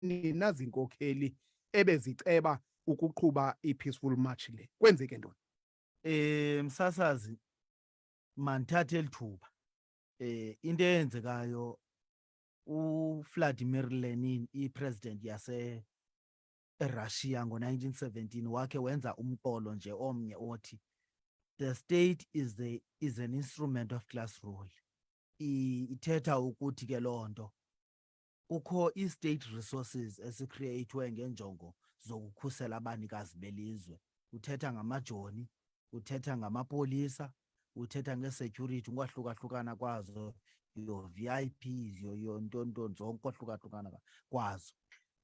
nazi inkokheli ebeziceba ukuqhuba i-peaceful march le? Kwenzeke ntoni? Msasazi mandithathe elithuba. Into eyenzekayo uVladimir Lenin ipresident yase eRussia ngo-1917 wakhe wenza umqolo nje omnye othi the state is an instrument of class rule. Ithetha ukuthi ke loo nto kukho i-state resources esicreatwe ngenjongo zokukhusela abanikazi belizwe. Uthetha ngamajoni, uthetha ngamapolisa, uthetha nge-security ngokwahlukahlukana kwazo, yo-VIPs, yo-ntonto zonke ngokwahlukahlukana kwazo.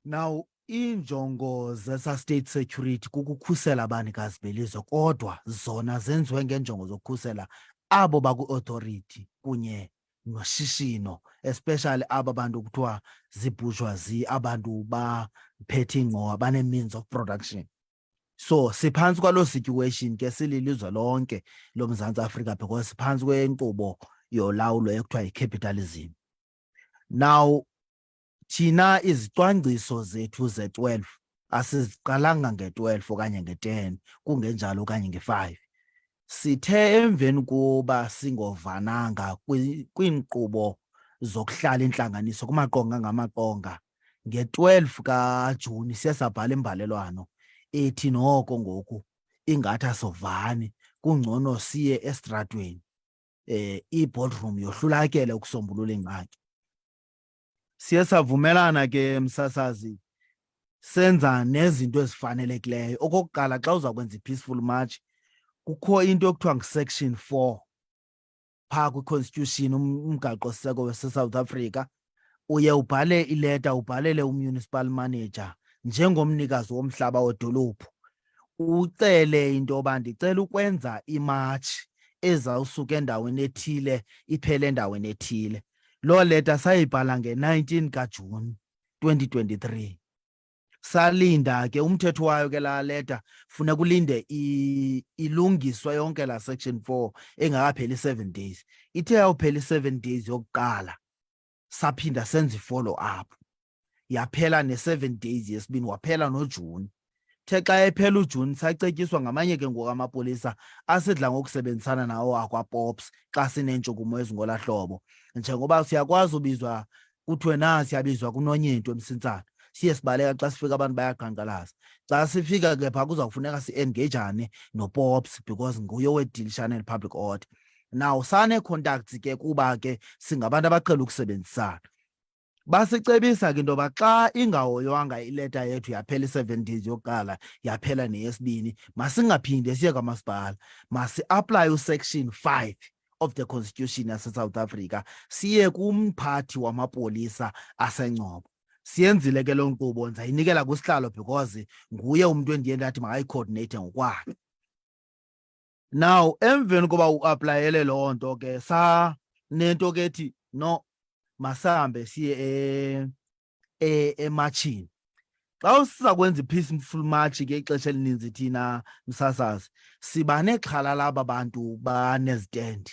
Now injongo zesa state security kukukhusela abanikazi belizwe, kodwa zona zenziwe ngenjongo zokukhusela abo baku-authority kunye noshishino, especially aba bantu kuthiwa zibourgeoisie, abantu baphethe ingqowa, bane-means of production. So siphantsi kwaloo situation ke sililizwe lonke loMzantsi Afrika because siphantsi kwenkqubo yolawulo ekuthiwa yi-capitalism. Now thina izicwangciso zethu ze-12 asiziqalanga nge-12 okanye nge-10 kungenjalo okanye nge-5. Sithe emveni kuba singovananga kwiinkqubo zokuhlala intlanganiso kumaqonga ngamaqonga, nge-12 kaJuni siye sabhala imbalelwano ethi noko ngoku ingathi asovani, kungcono siye estratweni, i-boardroom yohlulakele ukusombulula ingxaki. Siye savumelana ke msasazi, senza nezinto ezifanelekileyo. Okokuqala, xa uza kwenza i-peaceful march kukho into ekuthiwa ngu-section 4 phaa kwi-constitution, umgaqo-siseko wase-South Africa. Uye ubhale ileta, ubhalele umunicipal manager njengomnikazi womhlaba wedolophu, ucele into yoba ndicela ukwenza imatshi ezawusuka endaweni ethile iphele endaweni ethile. Loo leta sayibhala nge-19 kaJuni 2023. Salinda ke umthetho wayo ke laa leta funeka ulinde ilungiswe yonke laa section 4 engakapheli 7 days. Ithe yawuphela 7 days yokuqala saphinda senza i-follow up, yaphela ne-7 days yesibini, waphela noJuni. The xa ephela uJuni sacetyiswa ngamanye ke ngoku amapolisa asidla ngokusebenzisana nawo akwaPops xa sineentshukumo ezingolaa hlobo, njengoba siyakwazi ubizwa kuthiwe siyabizwa kunonyeento eMsintsana, siye sibaleka xa sifika abantu bayaqhankqalaza. Xa sifika ke phaa kuzawufuneka si-engejane noPops because nguye owedilishana public order. Now sane-contacts ke kuba ke singabantu abaqhela ukusebenzisana. Basicebisa ke into yoba xa ingahoywanga ileta yethu yaphela i-7 days yokuqala yaphela neyesibini, masingaphinde siye kwamasipala, masi-aplaye usection 5 of the constitution yase-South Africa, siye kumphathi wamapolisa aseNgcobo. Siyenzile ke loo nkqubo, ndizayinikela kusihlalo because nguye umntu endiye ndathi makayicoordinate ngokwakhe. Now emveni koba uaplayele loo nto ke nento ke ethi no masambe siye ematshini. Xa usiza kwenza i-peaceful march ke ixesha elininzi thina msasazi siba nexhala laba bantu banezitendi,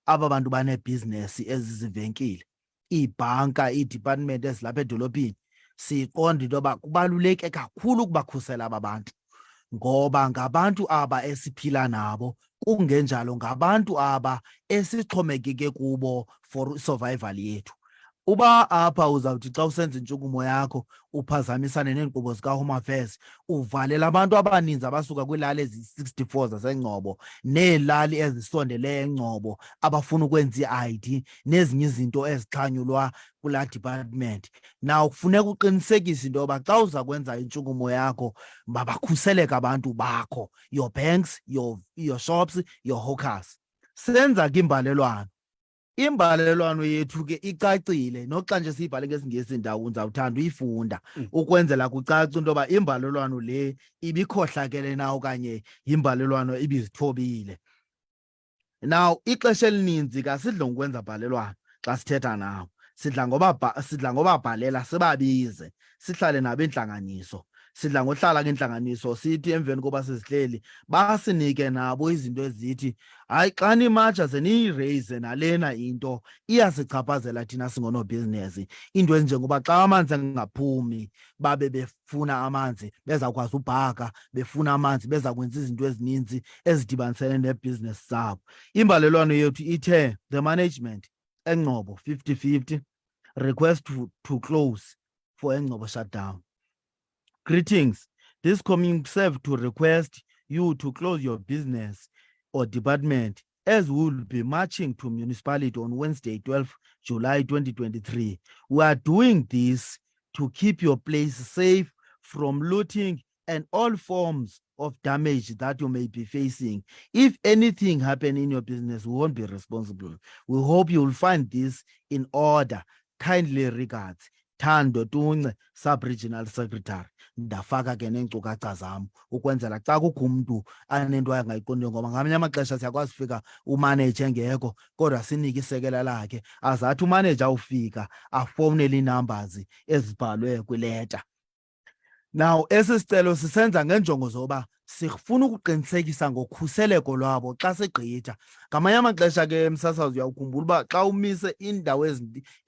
aba bantu banebhizinesi ezizivenkile, iibhanka, iidepartment ezilapha edolophini. Siqonda into yoba kubaluleke kakhulu ukubakhusela aba bantu ngoba ngabantu aba esiphila nabo, kungenjalo ngabantu aba esixhomekeke kubo for survival yethu. Uba apha uzawuthi xa usenza intshukumo yakho uphazamisane neenkqubo zika-Home Affairs, uvalela abantu abaninzi abasuka kwiilali ezi-64 zaseNgcobo neelali ezisondeleyo eNgcobo abafuna ukwenza i-ID nezinye izinto ezixhanyulwa kulaa department. Now kufuneka uqinisekise into yoba xa uza kwenza intshukumo yakho mabakhuseleke abantu bakho, your banks, your shops, your hawkers. Senza ke imbalelwano. Imbalelwano yethu ke icacile, noxa nje siyibhale ngesingesi ndawo uzawuthanda uyifunda ukwenzela kucace into yoba imbalelwano le ibikhohlakele na okanye imbalelwano ibizithobile. Now ixesha elininzi kasidla ngokwenza balelwano xa sithetha nawo, sidla ngoba bhalela sibabize sihlale nabo intlanganiso sidla ngohlala ngentlanganiso sithi emveni koba sizihleli basinike nabo izinto ezithi hayi xa nimatsha ze niyiraise nalena into iyasichaphazela thina singonobhizinesi, into ezinjengoba xa amanzi engaphumi babe befuna amanzi bezawukwazi ubhaka, befuna amanzi beza kwenza izinto ezininzi ezidibanisene nebhizinesi zabo. Imbalelwano yethu ithe the management eNgcobo 50-50 request to close for eNgcobo shutdown. Greetings. This coming serve to request you to close your business or department as we will be marching to municipality on Wednesday, 12 July 2023. We are doing this to keep your place safe from looting and all forms of damage that you may be facing. If anything happen in your business, we won't be responsible. We hope you will find this in order. Kindly regards, Tando, Tunce, Sub Regional Secretary. Ndafaka ke neenkcukacha zam ukwenzela xa kukho umntu anento angayiqondiyo, ngoba ngamanye amaxesha siyakwazi ufika umaneja engekho kodwa sinike isekela lakhe azathi umaneja ufika afowunele ii-numbers ezibhalwe kwileta. Now esi sicelo sisenza ngenjongo zoba sifuna ukuqinisekisa ngokhuseleko lwabo xa sigqitha. Ngamanye amaxesha ke msasazi uyawukhumbula uba xa umise iindawo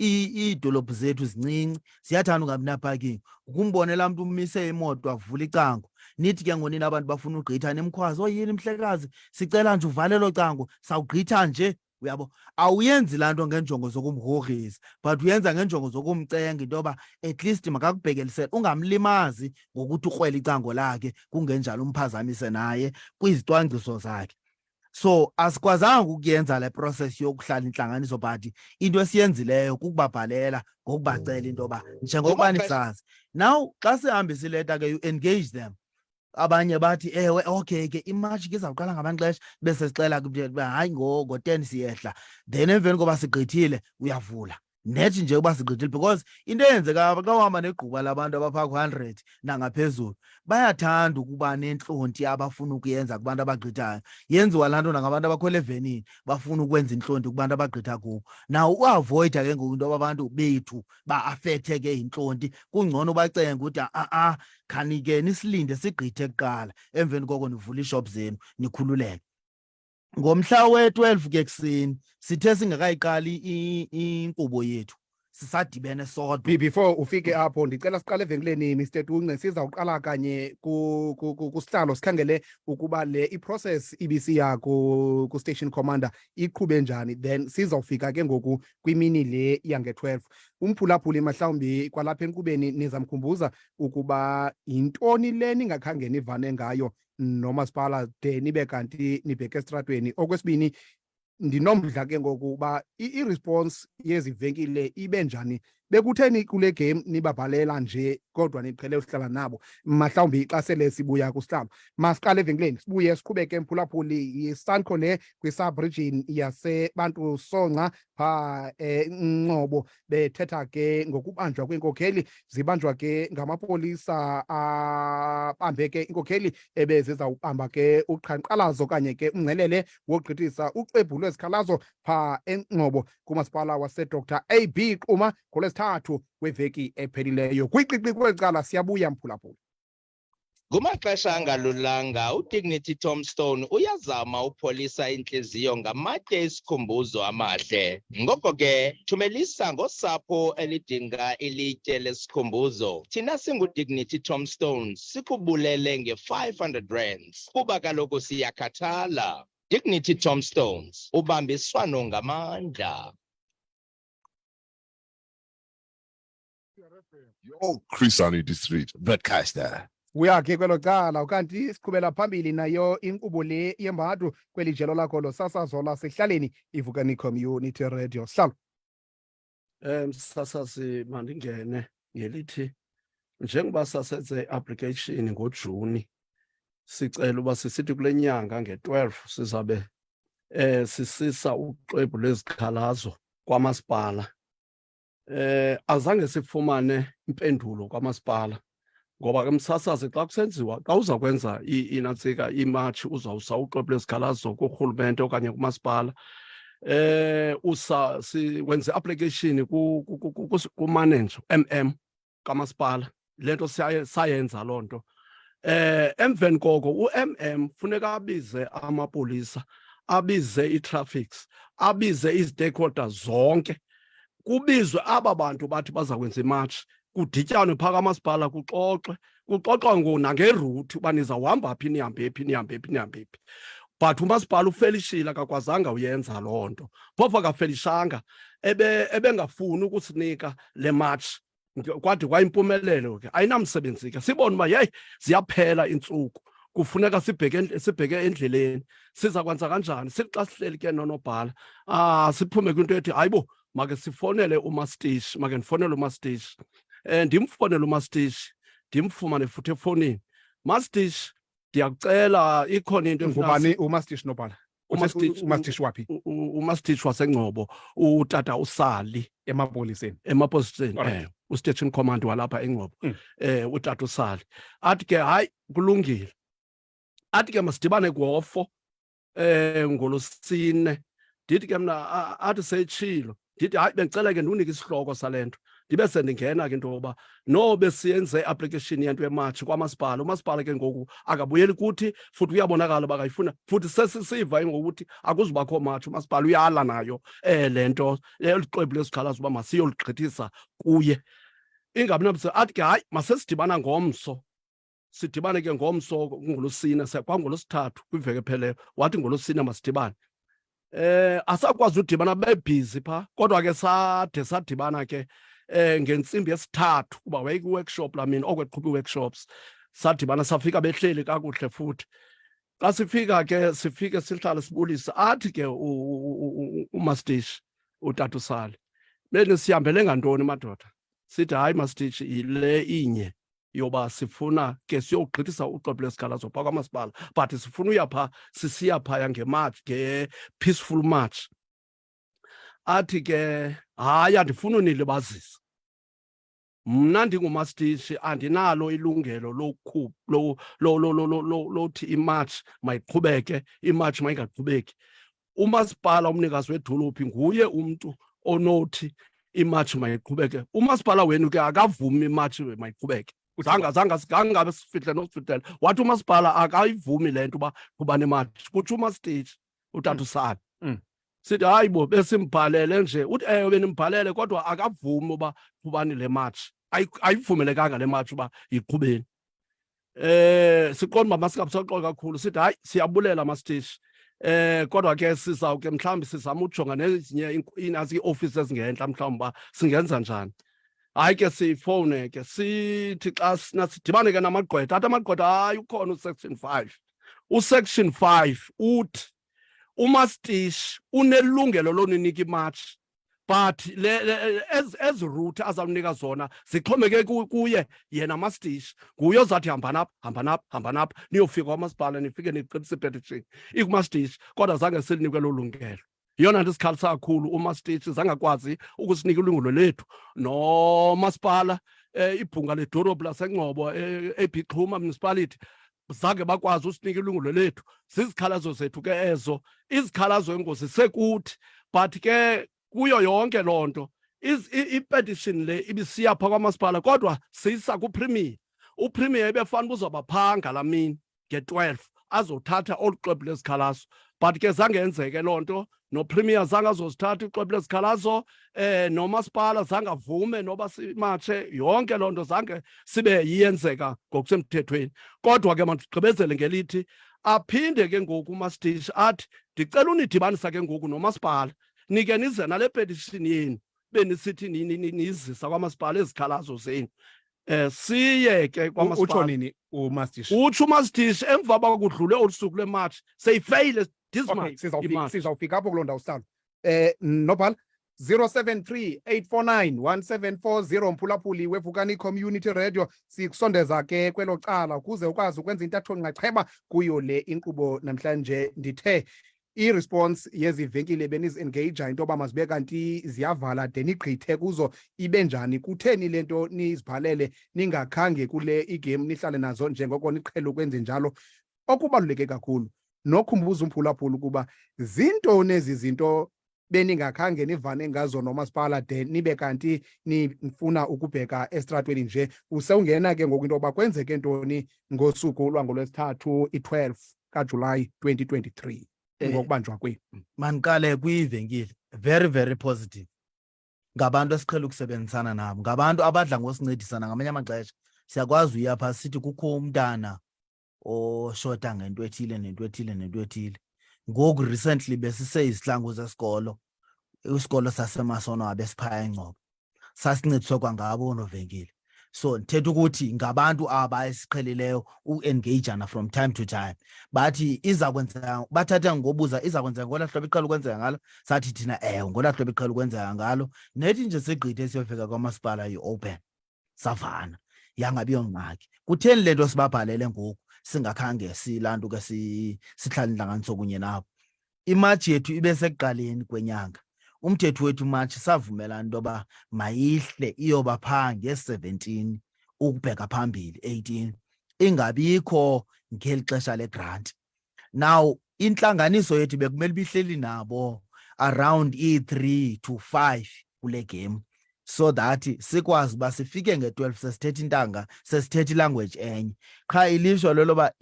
iidolophu zethu zincinci ziyathanda ungabi na-parking. Ukumbonela mntu umise imoto avula icango, nithi ke ngonini abantu bafuna ugqitha nimkhwazi, oyini mhlekazi sicela nje uvale lo cango sawugqitha nje. Uyabo, awuyenzi laa nto ngenjongo zokumgrogrisa but uyenza ngenjongo zokumcenga into yoba at least makakubhekelisele, ungamlimazi ngokuthi ukrwele icango lakhe kungenjalo umphazamise naye kwizicwangciso zakhe. So asikwazanga ukuyenza le process yokuhlala intlanganiso, but into esiyenzileyo kukubabhalela ngokubacela into yoba njengokuba nisazi. Now xa sihambisa ileta ke you engage them. Abanye bathi ewe okay ke imatch ke izawuqala ngamaxesha bese sicela hayi ngo-10 siyehla, then emveni koba sigqithile uyavula nethi nje uba sigqithile. Because into eyenzeka xa uhamba negquba labantu abaphaa ku-100 nangaphezulu bayathanda ukuba nentlonti abafuna ukuyenza kubantu abagqithayo. Yenziwa laa nto nangabantu abakhwela evenini bafuna ukwenza intlonti kubantu abagqitha kubo. Now uavoida ke ngoku into yoba abantu bethu ba-afekthe ke yintlonti, kungcono bacenga ukuthi khani ke nisilinde sigqithe kuqala, emveni koko nivula iishop zenu nikhululeke. Ngomhla we-12 ke ekuseni sithe singekayiqali inkqubo yethu sisadibene sodwa. Before ufike apho ndicela siqale evenkileni Mr Tunce, sizawuqala kanye kusihlalo sikhangele ukuba le iprocess ibisiya ku-station commander iqhube njani, then sizawufika ke ngoku kwimini le yange-12. Umphulaphuli mhlawumbi kwalapha enkqubeni nizamkhumbuza ukuba yintoni le ningakhange nivane ngayo nomasipala de nibe kanti nibheke esitratweni. Okwesibini, ndinomdla ke ngokuba i-response yezi venkile ibe njani. Bekutheni kule game nibabhalela nje kodwa niqhele uhlala nabo? Mhlawumbi xa sele sibuya kusihlalo masiqale evenkileni sibuye siqhubeke mphulaphuli yisanco le kwi-sub region yase Bantu Songca phaa eNgcobo bethetha ke ngokubanjwa kweenkokheli. Zibanjwa ke ngamapolisa abambe ke iinkokheli ebezizawubamba ke uqhankqalazo okanye ke umngcelele wogqithisa uxwebhu lwezikhalazo phaa eNgcobo kumasipala wase-Dr AB Quma ngolwesithathu kweveki ephelileyo. Kwiqiqi kweli cala siyabuya mphulaphuli. Kumaxesha angalulanga uDignity Tombstone uyazama upholisa intliziyo ngamatye esikhumbuzo amahle. Ngoko ke thumelisa ngosapho elidinga ilitye lesikhumbuzo. Thina singuDignity Tombstone sikubulele nge-500 rands kuba kaloku siyakhathala. Dignity Tombstones, ubambiswano ngamandla. Your Chris Ani District broadcaster. Uyakhe kwelo cala ukanti siqhubela phambili nayo inkqubo le yembacu kweli jelo lakho losasazo lasekuhlaleni iVukani Community Radio. Sihlalo. Msasazi mandingene ngelithi njengoba sasenze application ngoJuni, sicela uba sisithi kule nyanga nge-12 sizabe sisisa uxwebhu lwezikhalazo kwamasipala. Azange sifumane impendulo kwamasipala ngoba ke msasazi xa kusenziwa, xa uza kwenza inantsika imatshi uzawusa uxwebhu lwezikhalazo kurhulumente okanye kumasipala, wenze application kumanager MM kamasipala. lento sayenza lonto. Emveni koko uMM funeka abize amapolisa, abize i-traffics, abize i-stakeholders zonke. Kubizwe aba bantu bathi baza kwenza imarch, kudityanwe phaka kamasipala kuxoxwa nangeruthi uba nizawuhamba phi nihambe phi. But umasipala ufelishile akakwazanga uyenza loo nto. Phofu akafelishanga ebengafuni ukusinika le march. Kwade kwayimpumelelo ke ayinamsebenzi ke sibone uba yeyi ziyaphela iintsuku kufuneka sibheke endleleni siza kwenza kanjani sithi xa sihleli ke nonobhala siphume kwinto ethi hayibo make sifonele umastishi make ndifonele umastishi ndimfonele umastishi ndimfumane futhi efonini mastishi ndiyakucela ikhona into ngubani umastishi nobhala umastishi waphi umastishi waseNgcobo utata usali emapoliseni u-station command walapha eNgcobo utata usali athi ke hayi kulungile athi ke masidibane ku-4 ngoLwesine ndithi ke mna athi seyitshilo ndithi hayi bendicela ke ndikunike isihloko sale nto ndibe sendingena ke into yoba nobe siyenze i-application yento yematshi kwamasipala umasipala ke ngoku akabuyeli kuthi futhi uyabonakala uba kayifuna futhi sesisiva ngokuthi akuzubakho matshi umasipala uyala nayo le nto eli xwebhu lesikhalazo uba masiyoligqithisa kuye ingabi nabuse athi ke hayi masesidibana ngomso sidibane ke ngomso ngoLwesine kwangolwesithathu kwiveki epheleyo wathi ngoLwesine masidibane asakwazi udibana bebhizi pha kodwa ke sadibana ke ngentsimbi yesithathu kuba wayekwi-workshop lamini okweqhuba ii-workshops sadibana safika behleli kakuhle futhi xa sifika ke sihlale sibulisa athi ke umastishi utata usali benisihambele ngantoni madoda sithi hayi mastishi yile inye yoba sifuna ke siyogqithisa uxwebhu lesikhalazo phaa kwamasipala but sifuna uya phaa sisiya phaya ngemarch nge-peaceful march athi ke hayi andifuna unilibazisa mna ndingumastishi andinalo ilungelo lothi imarch mayiqhubeke imarch mayingaqhubeki umasipala umnikazi wedolophi nguye umntu onothi imarch mayiqhubeke umasipala wenu ke akavumi imarch mayiqhubeke zangabe sifihle nosifihlela wathi umasipala akayivumi le nto uba kuba nematshi kutsho umastishi utata usali sithi hayi bo besimbhalele nje uthi ewe benimbhalele kodwa akavumi uba kubani le matshi ayivumelekanga le matshi uba yiqhubeni siqonda uba masingabusaqoqa kakhulu sithi hayi siyabulela mastishi kodwa ke sizawuke mhlawumbi sizama ujonga nezinye ii-ofisi ezingentla mhlawumbi uba singenza njani hayi ke siyifowune ke sithi xa sidibane ke namagqwetha athi amagqwetha hayi ukhona usection 5 usection 5 uthi umastishi unelungelo loninika imatshi but ezi route azawunika zona zixhomeke kuye yena mastishi nguye ozathi hamba napha niyofika kwamasipala nifike nigqithise ipetishini ikumastishi kodwa zange silinikwe lo lungelo yona nto isikhalisa kakhulu umastishi zangakwazi ukusinika ilungelo lethu nomasipala ibhunga ledolophu laseNgcobo eBhixhuma municipality zange bakwazi usinika ilungelo lethu zizikhalazo zethu ke ezo izikhalazo engozi sekuthi but ke kuyo yonke loo nto ipetition le ibisiya phaa kwamasipala kodwa siyisa kupremier upremier ebefana uzawuba phaa ngalaa mini nge-12 azothatha olu xwebhu lezikhalazo but ke zangenzeke loo nto nopremier zange azozithatha ixwebhu lezikhalazo nomasipala zange avume noba simatshe yonke loo nto zange sibe yiyenzeka ngokusemthethweni kodwa ke mandigqibezele ngelithi aphinde ke ngoku umastishi athi ndicela unidibanisa ke ngoku nomasipala nike nize nale petishini yenu benisithi nizisa kwamasipala ezikhalazo zenu siye ke kwamasipala utsho nini umastishi utsho umastishi emva bakudlule olu suku lwematshi seyifeyile sizawufika apho kuloo ndawo sihlalo nobhala 073-849-1740 mphulaphuli wevukani community radio sikusondeza ke kwelo cala ukuze ukwazi ukwenza intatho nxaxheba kuyo le inkqubo namhlanje ndithe i-response yezi venkile benizi-engaja into yoba mazibe kanti ziyavala de nigqithe kuzo ibe njani kutheni le nto nizibhalele ningakhange kule igame nihlale nazo njengoko niqhele ukwenze njalo okubaluleke kakhulu nokhumbuza umphulaphula ukuba zintoni ezi zinto beningakhange nivane ngazo nomasipala de nibe kanti nifuna ukubheka estratweni nje usewungena ke ngoku into yoba kwenzeke ntoni ngosuku lwangolwesithathu i-12 kaJulayi 2023 ngokubanjwa kwenu? Maniqale kwivenkile very very positive. Ngabantu esiqhela ukusebenzisana nabo, ngabantu abadla ngosincedisana. Ngamanye amaxesha siyakwazi uyapha sithi kukho umntana oshota ngento ethile nento ethile nento ethile. Ngoku recently besise izihlangu zesikolo, isikolo sasemasono abesiphaya eNgcobo, sasincediswa kwangabo novenkile. So ndithetha ukuthi ngabantu aba esiqhelileyo u-engagana from time to time. Bathi iza kwenza, bathatha ngobuza iza kwenza ngola hlobo iqala ukwenzeka ngalo, sathi thina ngola hlobo iqala ukwenzeka ngalo. Nethi nje sigqithe siyofika kwamasipala yi-open savana yangabi yongxaki. Kutheni le nto sibabhalele ngoku singakhange silantu ke sihlala intlanganiso kunye nabo? Imatshi yethu ibe sekuqaleni kwenyanga. Umthetho wethu March savumelana into yoba mayihle iyoba phaa nge-17 ukubheka phambili 18 ingabikho ngeli xesha legrant. Now intlanganiso yethu bekumele bihleli nabo around i-3 to 5 kule game, so that sikwazi uba sifike nge-12 sesithetha intanga, sesithetha ilanguage enye. Qha ilishwa loloba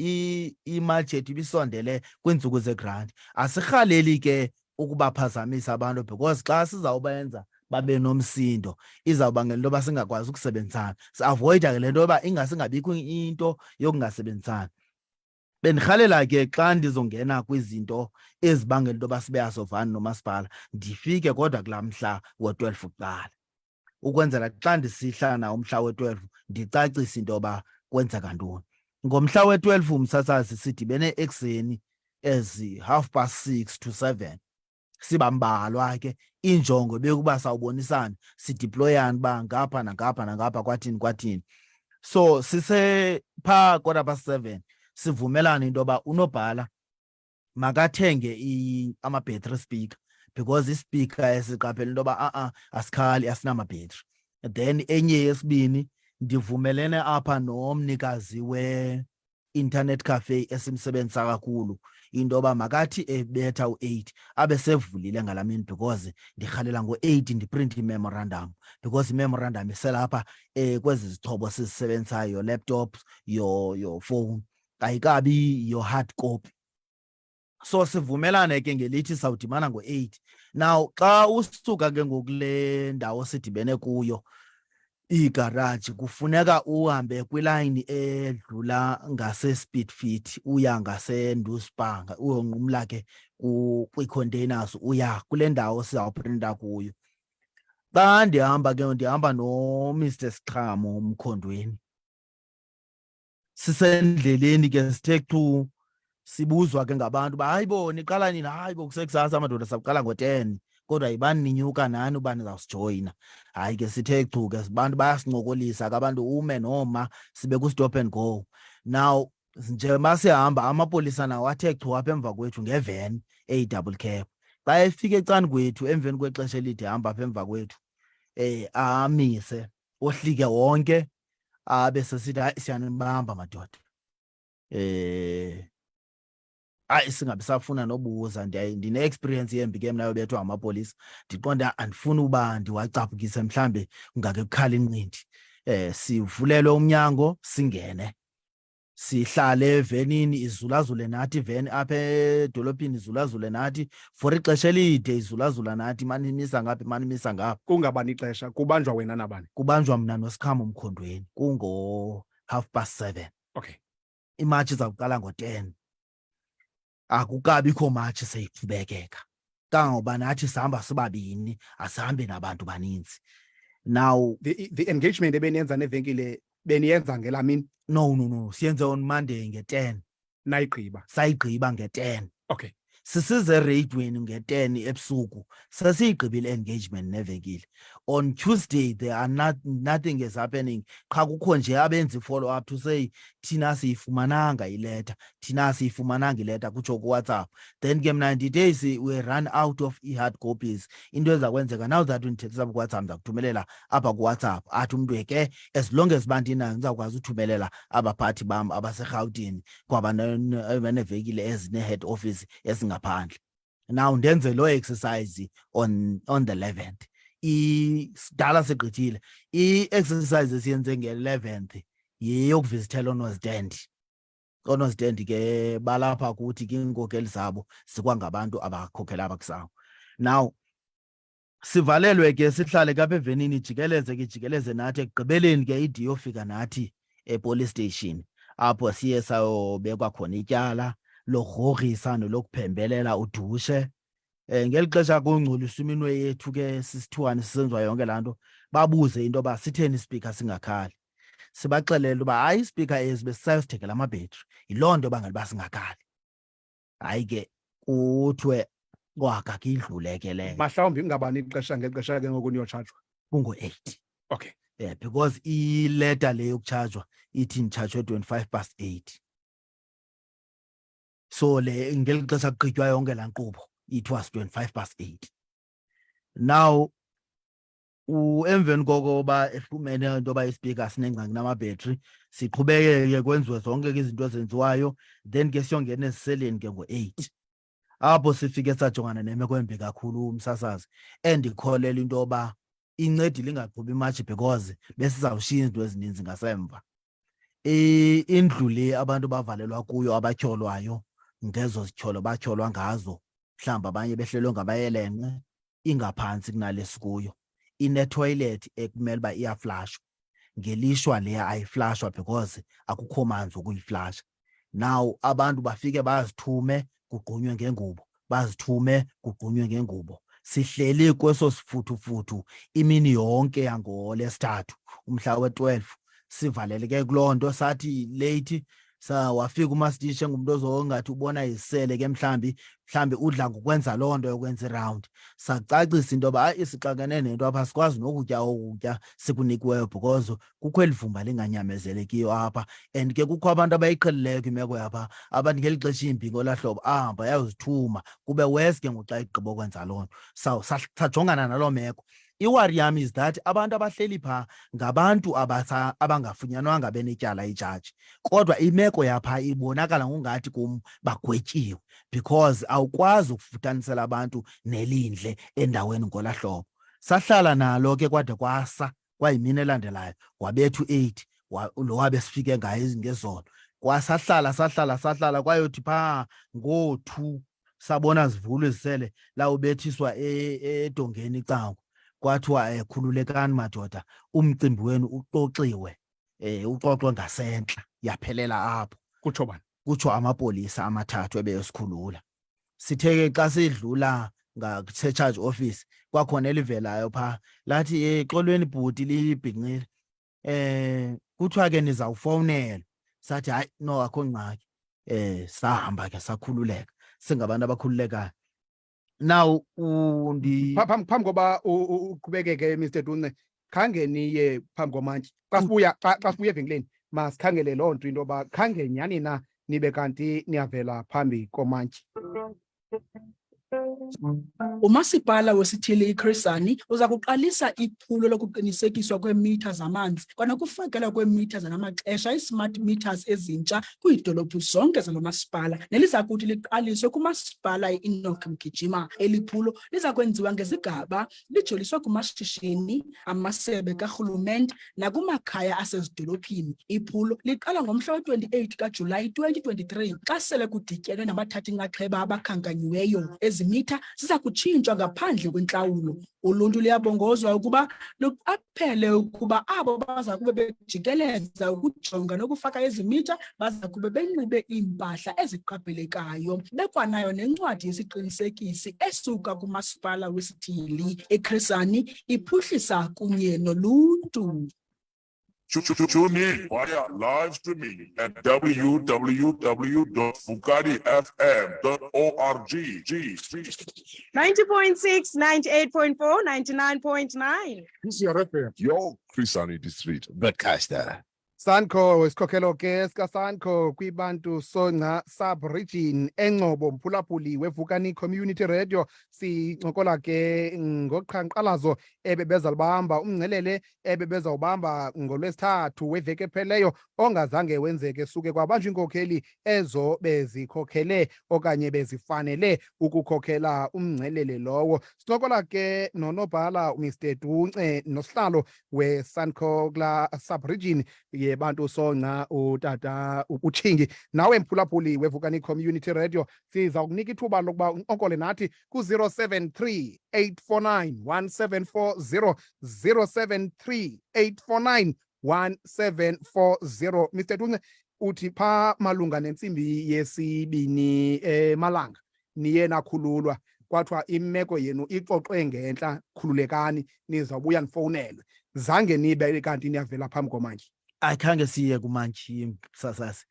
imatch yethu ibisondele kwiintsuku zegrant. Asirhaleli ke ukubaphazamisa abantu, because xa sizawubenza babe nomsindo izawubangela into yoba singakwazi ukusebenzisana. Si-avoida ke le nto yoba singabikho into yokungasebenzisani. Bendirhalela ke xa ndizongena kwizinto ezibangela into yoba sibe asovani nomasipala ndifike kodwa kulaa mhla wo-12 kuqala, ukwenzela xa ndisihla na umhla we-12 ndicacise into yoba kwenzeka ntoni. Ngomhla we-12 umsasazi sidibene ekuseni as 6:30 to 7. Sibambalwa ke injongo bekuba sawubonisana sideployana ba ngapha nangapha nangapha kwathini. So sise phaa 7:15 sivumelana into yoba unobhala makathenge ama-battery speaker, because ispeaker esiqaphela into yoba asikhali asinama-battery. Then enye yesibini ndivumelene apha nomnikazi we-internet cafe esimsebenzisa kakhulu into yoba makathi ebetha u-8 abe sevulile ngalaa mini, because ndirhalela ngo-8 ndiprint i-memorandum, because i-memorandum iselapha kwezi zixhobo sizisebenzisayo, your laptops, your phone, ayikabi your hard copy. So sivumelane ke ngelithi sawudibana ngo-8. Now xa usuka ke ngokule ndawo sidibene kuyo igaraji kufuneka uhambe kwilayini edlula ngase-Speedfit uya ngase-Nduspa, uyonqumla ke kwii-containers uya kule ndawo sizawuprinta kuyo. Xa ndihamba ke ndihamba no-Mr. Siqhamo Mkhondweni, sisendleleni ke sithe chu sibuzwa ke ngabantu uba hayi bo niqala nini, hayi bo kusekusasa amadoda saqala ngo-10 kodwa yibani ninyuka nani uba nizawusijoyina. Hayi ke sithe chu ke abantu bayasincokolisa ke abantu ume noma sibe ku-stop and go. Now njengoba sihamba amapolisa nawo athe chu apha emva kwethu ngeveni eyi-double cab. Xa efike ecani kwethu emveni kwexesha elide hamba apha emva kwethu amise ohlike wonke abe sesithi hayi siyanibamba madoda, hayi singabi safuna nobuza, ndine-experience yembi ke mna yobethwa ngamapolisa. Ndiqonda andifuni uba ndiwacaphukise mhlambe kungake kukhala inqindi. Sivulelwe umnyango singene, sihlale evenini izulazule nathi, iveni apha edolophini izulazule nathi for ixesha elide, izulazula nathi, manimisa ngaphi manimisa ngapha. Kungabani ixesha? Kubanjwa wena nabani? Kubanjwa mna noSiqhamo Mkhondweni kungo-7:30. Okay. Imatshi izawuqala ngo-10. Akukabikho matshi seyiqhubekeka kangoba nathi sihamba sibabini, asihambi nabantu baninzi. Now the engagement ebeniyenza nevenkile beniyenza ngelaa mini? No, siyenze on Monday nge-10. Nayigqiba? Sayigqiba nge-10. Okay. Sisize ereyidweni nge-10 ebusuku sesiyigqibile engagement nevenkile. On Tuesday there are nothing is happening. Qha kukho nje abenza i-follow up to say thina siyifumananga ileta, kutsho kuWhatsApp. Then ke mna days we run out of i-hard copies. Into eza kwenzeka now that ndithethisa kuWhatsApp ndakuthumelela apha kuWhatsApp, athi umntu ke as long as bandinayo ndizawukwazi uthumelela abaphathi bam abaserhawutini kwaba nevenkile ezine-head office ngaphandle. Now ndenze lo exercise on the 11th. Sidala segqithile. I-exercise esiyenze nge-11th yeyokuvizithela oonozidendi. Oonozidendi ke balapha kuthi ke iinkokheli zabo sikwangabantu abakhokhela abakusawo. Now sivalelwe ke sihlale kapha evenini jikeleze nathi ekugqibeleni ke ide yofika nathi e-police station apho siye sayobekwa khona ityala logrogrisa nolokuphembelela udushe. Ngeli xesha kungcoliswa iminwe yethu ke sisithuwane sisenziwa yonke laa nto babuze into yoba sitheni ispeaker singakhali. Sibaxelele uba hayi ispeaker ezi besisayosithengela amabhetri, yiloo nto bangani basingakhali. Hayi ke kuthiwe kwakha ke idlule ke leyo. Mhlawumbi ingabani ixesha ngexesha ke ngoku niyotshajwa? Kungo-8. Okay. Yeah, because ileta le yokutshajwa ithi nditshajwe 8:25. So le ngeli xesha kuqitywa yonke laa nkqubo it was 8:25. Now emveni koko ba efumene into yoba ispeaker sinengcangi namabhetri siqhubekeke kwenziwe zonke ke izinto ezenziwayo, then ke siyongena eziseleni ke ngo-8 apho sifike sajongana nemeko embi kakhulu umsasazi endikholela into yoba incedile ingaqhubi imatshi because besizawushiya izinto ezininzi ngasemva. Indlu le abantu bavalelwa kuyo abatyholwayo ngezo zityholo batyholwa ngazo, mhlawumbi abanye behlelwe ngabayelenqe, ingaphantsi kunale sikuyo. Ine-toilet ekumele uba iyaflashwa, ngelishwa leya ayiflashwa because akukho manzi ukuyiflasha. Now abantu bafike bazithume kugqunywe ngengubo, bazithume kugqunywe ngengubo. Sihleli kweso sifuthu imini yonke yangoLesithathu umhla we-12 sivaleleke kuloo nto. Sathi late wafika umastishe engumntu ozongathi ubona izisele ke mhlambi udla ngokwenza loo nto yokwenza iround. Sacacisa into yoba hayi isixakene nento apha sikwazi nokutya okutya sikunikiweyo because kukho eli vumba linganyamezelekiyo apha, and ke kukho abantu abayiqhelileyo kwimeko yapha abantu ngeli xesha imbi ngolaa hlobo ahamba yayozithuma kube wesi ke ngoxa igqiba ukwenza loo nto. Sajongana naloo meko. Iwari yam is that abantu abahleli phaa ngabantu abangafunyanwanga benetyala ijaji, kodwa imeko yapha ibonakala ngongathi kum bagwetyiwe because awukwazi ukufutanisela abantu nelindle endaweni ngolaa hlobo. Sahlala nalo ke kwade kwasa kwayimini elandelayo wabethu 8 lo wabe sifike ngayo ngezolo. Sahlala kwayothi phaa ngo-2 sabona zivulwe izisele lawubethiswa edongeni icango. Kwathiwa khululekani madoda, umcimbi wenu uxoxiwe, uxoxwe ngasentla, yaphelela apho. Kutsho bani? Kutsho amapolisa amathathu ebeyosikhulula. Sithe xa sidlula ngase-charge office kwakhona elivelayo phaa lathi xolweni bhuti libhinqile, kuthiwa ke nizawufowunela. Sathi hayi no akho ngxaki. Sahamba ke sakhululeka singabantu abakhululekayo. Now phambi koba uqhubekeke Mr. Tunce, khange niye phambi komantyi xa sibuya evenkileni masikhangele loo nto into yoba khange nyhani na nibe kanti niyavela phambi komantyi. Umasipala wesithili iChris Hani uza kuqalisa iphulo lokuqinisekiswa kweemitha zamanzi kwanokufakelwa kweemitha zanamaxesha i-smart meters ezintsha kwiidolophu zonke zalo masipala, neliza kuthi liqaliswe kumasipala i-Enoch Mgijima. Eli phulo liza kwenziwa ngezigaba lijoliswe kumashishini, amasebe karhulumente nakumakhaya asezidolophini. Iphulo liqala ngomhla we-28 kaJulayi 2023 xa sele kudityenwe nabathathi inxaxheba abakhankanyiweyo. Ezi mitha ziza kutshintshwa ngaphandle kwentlawulo. Uluntu luyabongozwa ukuba luqaphele ukuba abo baza kube bejikeleza ukujonga nokufaka ezi mitha baza kube benxibe iimpahla eziqaphelekayo, bekwanayo nencwadi yesiqinisekisi esuka kumasipala wesithili. iChris Hani iphuhlisa kunye noluntu. Tune in via live streaming at www.fukarifm.org. 90.6, 98.4, 99.9. This is your FM. Your Chrisani District broadcaster. Sanko isikhokhelo ke sikaSanko kwiBantu Songca Sub Region eNgcobo, mphulaphuli weVukani Community Radio. Sincokola ke ngoqhankqalazo ebebeza libamba umngcelele ebebeza ubamba ngolwesithathu weveke epheleyo ongazange wenzeke suke kwabanjwa iinkokheli ezo bezikhokhele okanye bezifanele ukukhokhela umngcelele lowo. Sincokola ke nonobhala Mr Tunce nosihlalo we-ENgcobo Sub Region yeBantu Songca utata Butshingi. Nawe mphulaphuli weVukani Community Radio siza kunika ithuba lokuba unkokole nathi ku-073 849 1740 073 849 1740. Mr Tunce, uthi pha malunga nentsimbi yesibini emalanga niye nakhululwa kwathiwa imeko yenu ixoxwe ngentla, khululekani nizawubuya nifowunelwe. Zange nibe kanti niyavela phambi komantyi? Ayikhange siye kumantyi sasasi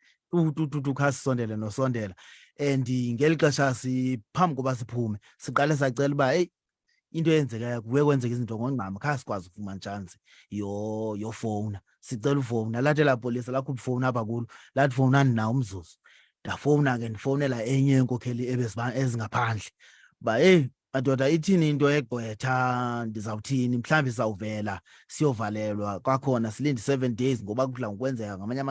khasisondele nosondela, and ngeli xesha siphambi koba siphume siqale sacela uba eyi into eyenzekayo kuye kwenzeka izinto ngongqama, kha sikwazi ufumana chance yofowuna. Sicela ufowuna, lathi elaa polisa lakhupha ifowuni apha kulo, lathi fowunani nawo umzuzu. Ndafowuna ke ndifowunela enye yenkokheli ezingaphandle uba eyi madoda, ithini into egqwetha, ndizawuthini, mhlawumbi sizawuvela siyovalelwa kwakhona silinde 7 days ngoba kudla ngokwenzeka ngamanye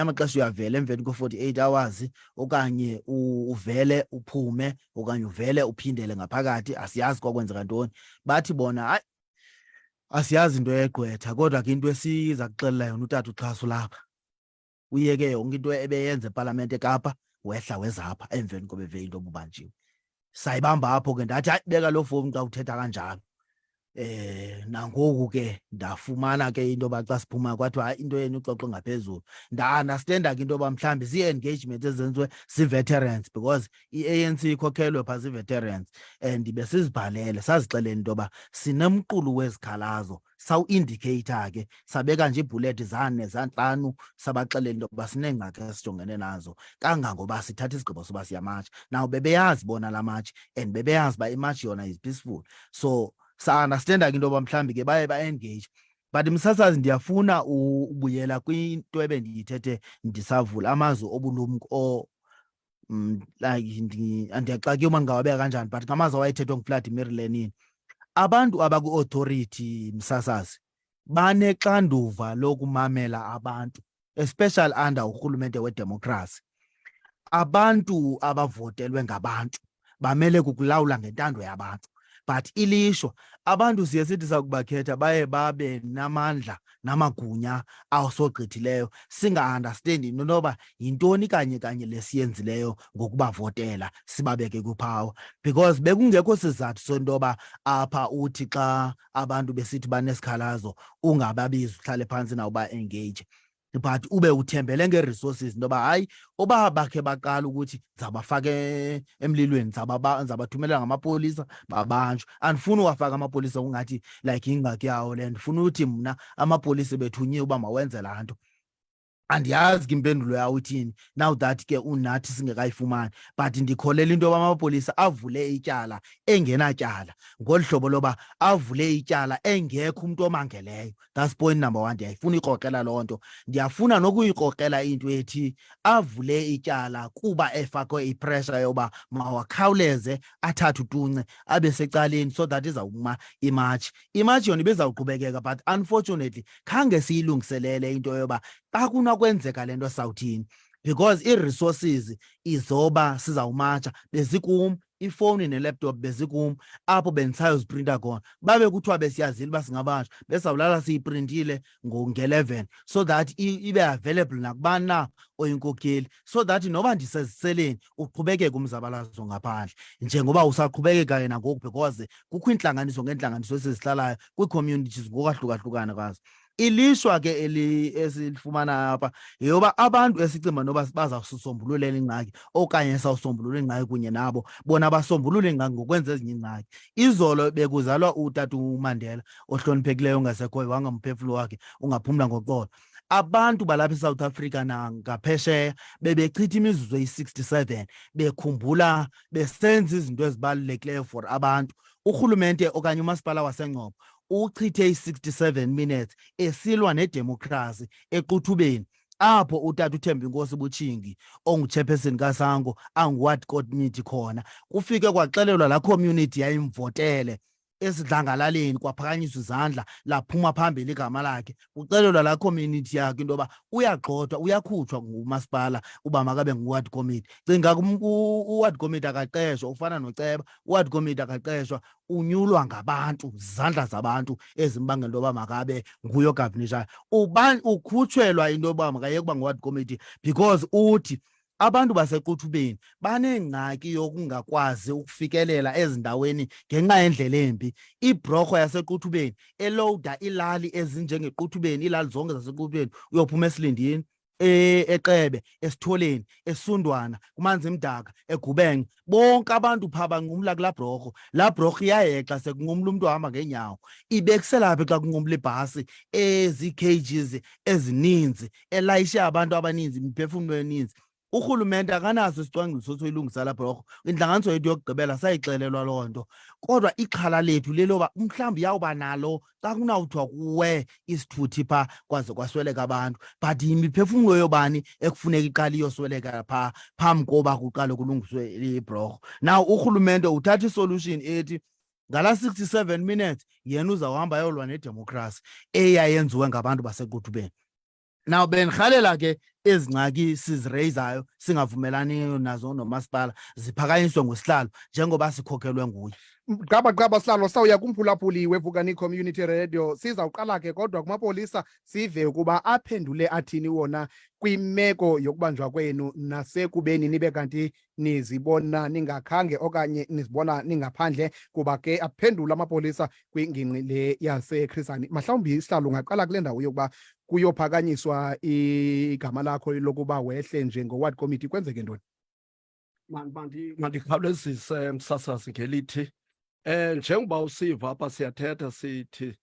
amaxesha uyavela emveni ko-48 hours okanye uvele uphume okanye uvele uphindele ngaphakathi, asiyazi kwakwenzeka ntoni. Bathi bona hayi asiyazi into egqwetha, kodwa ke into esiza kuxelela yona utata uxhaso lapha uyeke yonke into ebeyenza epalamente eKapa wehla wezapha emveni kobeve into obubanjiwe. Sayibamba apho ke ndathi hayi beka lo fowuni xa uthetha kanjalo. Nangoku ke ndafumana ke into yoba xa siphuma kwathiwa hayi into yenu ixoxwe ngaphezulu. Nda-understanda ke into yoba mhlawumbi zii-engagement ezenziwe zii-veterans because i-ANC ikhokhelwe phaa zii-veterans, and besizibhalele sazixelela into yoba sinomqulu wezikhalazo sawu-indicator ke, sabeka nje iibhulethi zane zantlanu sabaxelela into yoba sineengxaki esijongene nazo kangangoba sithatha isigqibo soba siyamatsha. Now bebeyazi bona laa matshi and bebeyazi uba imatshi yona is peaceful, so sa-understanda ke into yoba mhlawumbi ke baye ba-engage. But msasazi ndiyafuna ubuyela kwinto ebendiyithethe ndisavula amazwi obulumko like ndiyaxakeka uma ndingawabeka kanjani, but ngamazwi awayethethwa nguVladimir Lenin. Abantu abaku-authority msasazi banexanduva lokumamela abantu, especially under urhulumente wedemokhrasi. Abantu abavotelwe ngabantu bamele kukulawula ngentando yabantu, but ilishwa abantu siye sithi sakubakhetha baye babe namandla namagunya awusogqithileyo, singa-understandi into yoba yintoni kanye lesiyenzileyo ngokubavotela sibabeke kwipower, because bekungekho sizathu sonto yoba apha uthi xa abantu besithi banesikhalazo ungababizi uhlale phantsi nawo ba-engage, but ube uthembele nge-resources into yoba hayi oba bakhe baqala ukuthi ndizabafaka emlilweni, ndizabathumelela ngamapolisa babanjwe. Andifuni uwafaka amapolisa ungathi like ingxaki yawo le, ndifuna ukuthi mna amapolisa bethunyiwe uba mawenze laa nto. Andiyazi ke impendulo yawo ithini now that ke unathi singekayifumani, but ndikholela into yoba amapolisa avule ityala engenatyala, ngolu hlobo loba avule ityala engekho umntu omangeleyo. That's point number 1. Ndiyayifuna ikrokrela loo nto. Ndiyafuna nokuyikrokrela into ethi avule ityala kuba efakwe ipressure yoba mawakhawuleze athathe uTunce abe secaleni so that izawuma imatshi. Imatshi yona ibezawuqhubekeka, but unfortunately khange siyilungiselele into yoba xa kunakwenzeka le nto sawuthini, because ii-resources izoba sizawumatsha bezikum, ifowuni nelaptop bezikum, apho bendisayoziprinta khona. Babe kuthiwa besiyazile uba singabanjwa besawulala siyiprintile nge-11 so that ibe available nakubani na oyinkokheli, so that noba ndiseziseleni uqhubekeke umzabalazo ngaphandle njengoba usaqhubekeka yena ngoku, because kukho iintlanganiso ngeentlanganiso esizihlalayo kwii-communities ngokwahlukahlukana kwazo. Ilishwa ke esilifumana apha yeyoba abantu esicimba noba bazawusisombululela ingxaki okanye sawusombulula ingxaki kunye nabo, bona basombulule ingxaki ngokwenza ezinye ingxaki. Izolo bekuzalwa utata uMandela ohloniphekileyo ongasekhoyo, wangamphefumlo wakhe ungaphumla ngoxolo. Abantu balapha eSouth Africa nangaphesheya bebechitha imizuzu eyi-67 bekhumbula besenza izinto ezibalulekileyo for abantu. Urhulumente okanye umasipala waseNgcobo uchithe i-67 minutes esilwa nedemokhrasi equthubeni, apho utata uThembi Nkosi Butshingi ongu-chairperson kaSango angu-ward committee khona kufike kwaxelelwa laa community yayimvotele esidlangalaleni kwaphakanyiswa izandla laphuma phambili igama lakhe ucelelwa la community yakhe into yoba uyagxothwa uyakhutshwa ngumasipala uba makabe ngu-ward committee. Cinga u-ward committee akaqeshwa ufana noceba, u-ward committee akaqeshwa unyulwa ngabantu, zizandla zabantu ezimbangela into yoba makabe nguyo gavnishayo. Ukhutshelwa into yoba makayeke uba ngu-ward committee because uthi abantu baseQuthubeni banengxaki yokungakwazi ukufikelela ezindaweni ngenxa yendlela embi. Ibhrorho yaseQuthubeni elowuda ilali ezinjengeQuthubeni, ilali zonke zaseQuthubeni uyophuma eSilindini, eQebe, eSitholeni, eSundwana, kuManzimdaka, eGubenge, bonke abantu phaa banqumla kulaa bhrorho. Laa bhrorho iyayexa sekunqumla umntu ohamba ngeenyawo, ibekiselaphi xa kunqumla ibhasi ezi-kgs ezininzi elayishe abantu abaninzi, imiphefumlo emininzi. Urhulumente akanaso isicwangciso soyilungisa laa bhrorho. Intlanganiso yethu yokugqibela sayixelelwa loo nto, kodwa ixhala lethu leloba mhlawumbi yawuba nalo xa kunawuthiwa kuwe isithuthi phaa kwaze kwasweleka abantu, but yimiphefumlo yobani ekufuneka iqala iyosweleka phaa phambi koba kuqale kulungiswe ibhrorho. Now urhulumente uthatha isolution ethi ngala 67 minutes yena uzawuhamba yolwa nedemokhrasi eyayenziwe ngabantu baseQuthubeni. Now benirhalela ke ezingxaki sizireyizayo singavumelani nazo nomasipala ziphakanyiswe ngosihlalo njengoba sikhokhelwe nguye. Gqaba sihlalo sawuya kumphulaphuli weVukani Community Radio. Sizawuqala ke kodwa kumapolisa sive ukuba aphendule athini wona kwimeko yokubanjwa kwenu nasekubeni nibe kanti nizibona ningakhange okanye nizibona ningaphandle, kuba ke aphendula amapolisa kwingingqi le yaseKrisani. Mhlawumbi sihlalo ungaqala kule ndawo yokuba kuyophakanyiswa igama lakho lokuba wehle njengo-ward committee, kwenzeke ntoni? Mandikhawulezise msasazi ngelithi njengoba usiva apha siyathetha sithi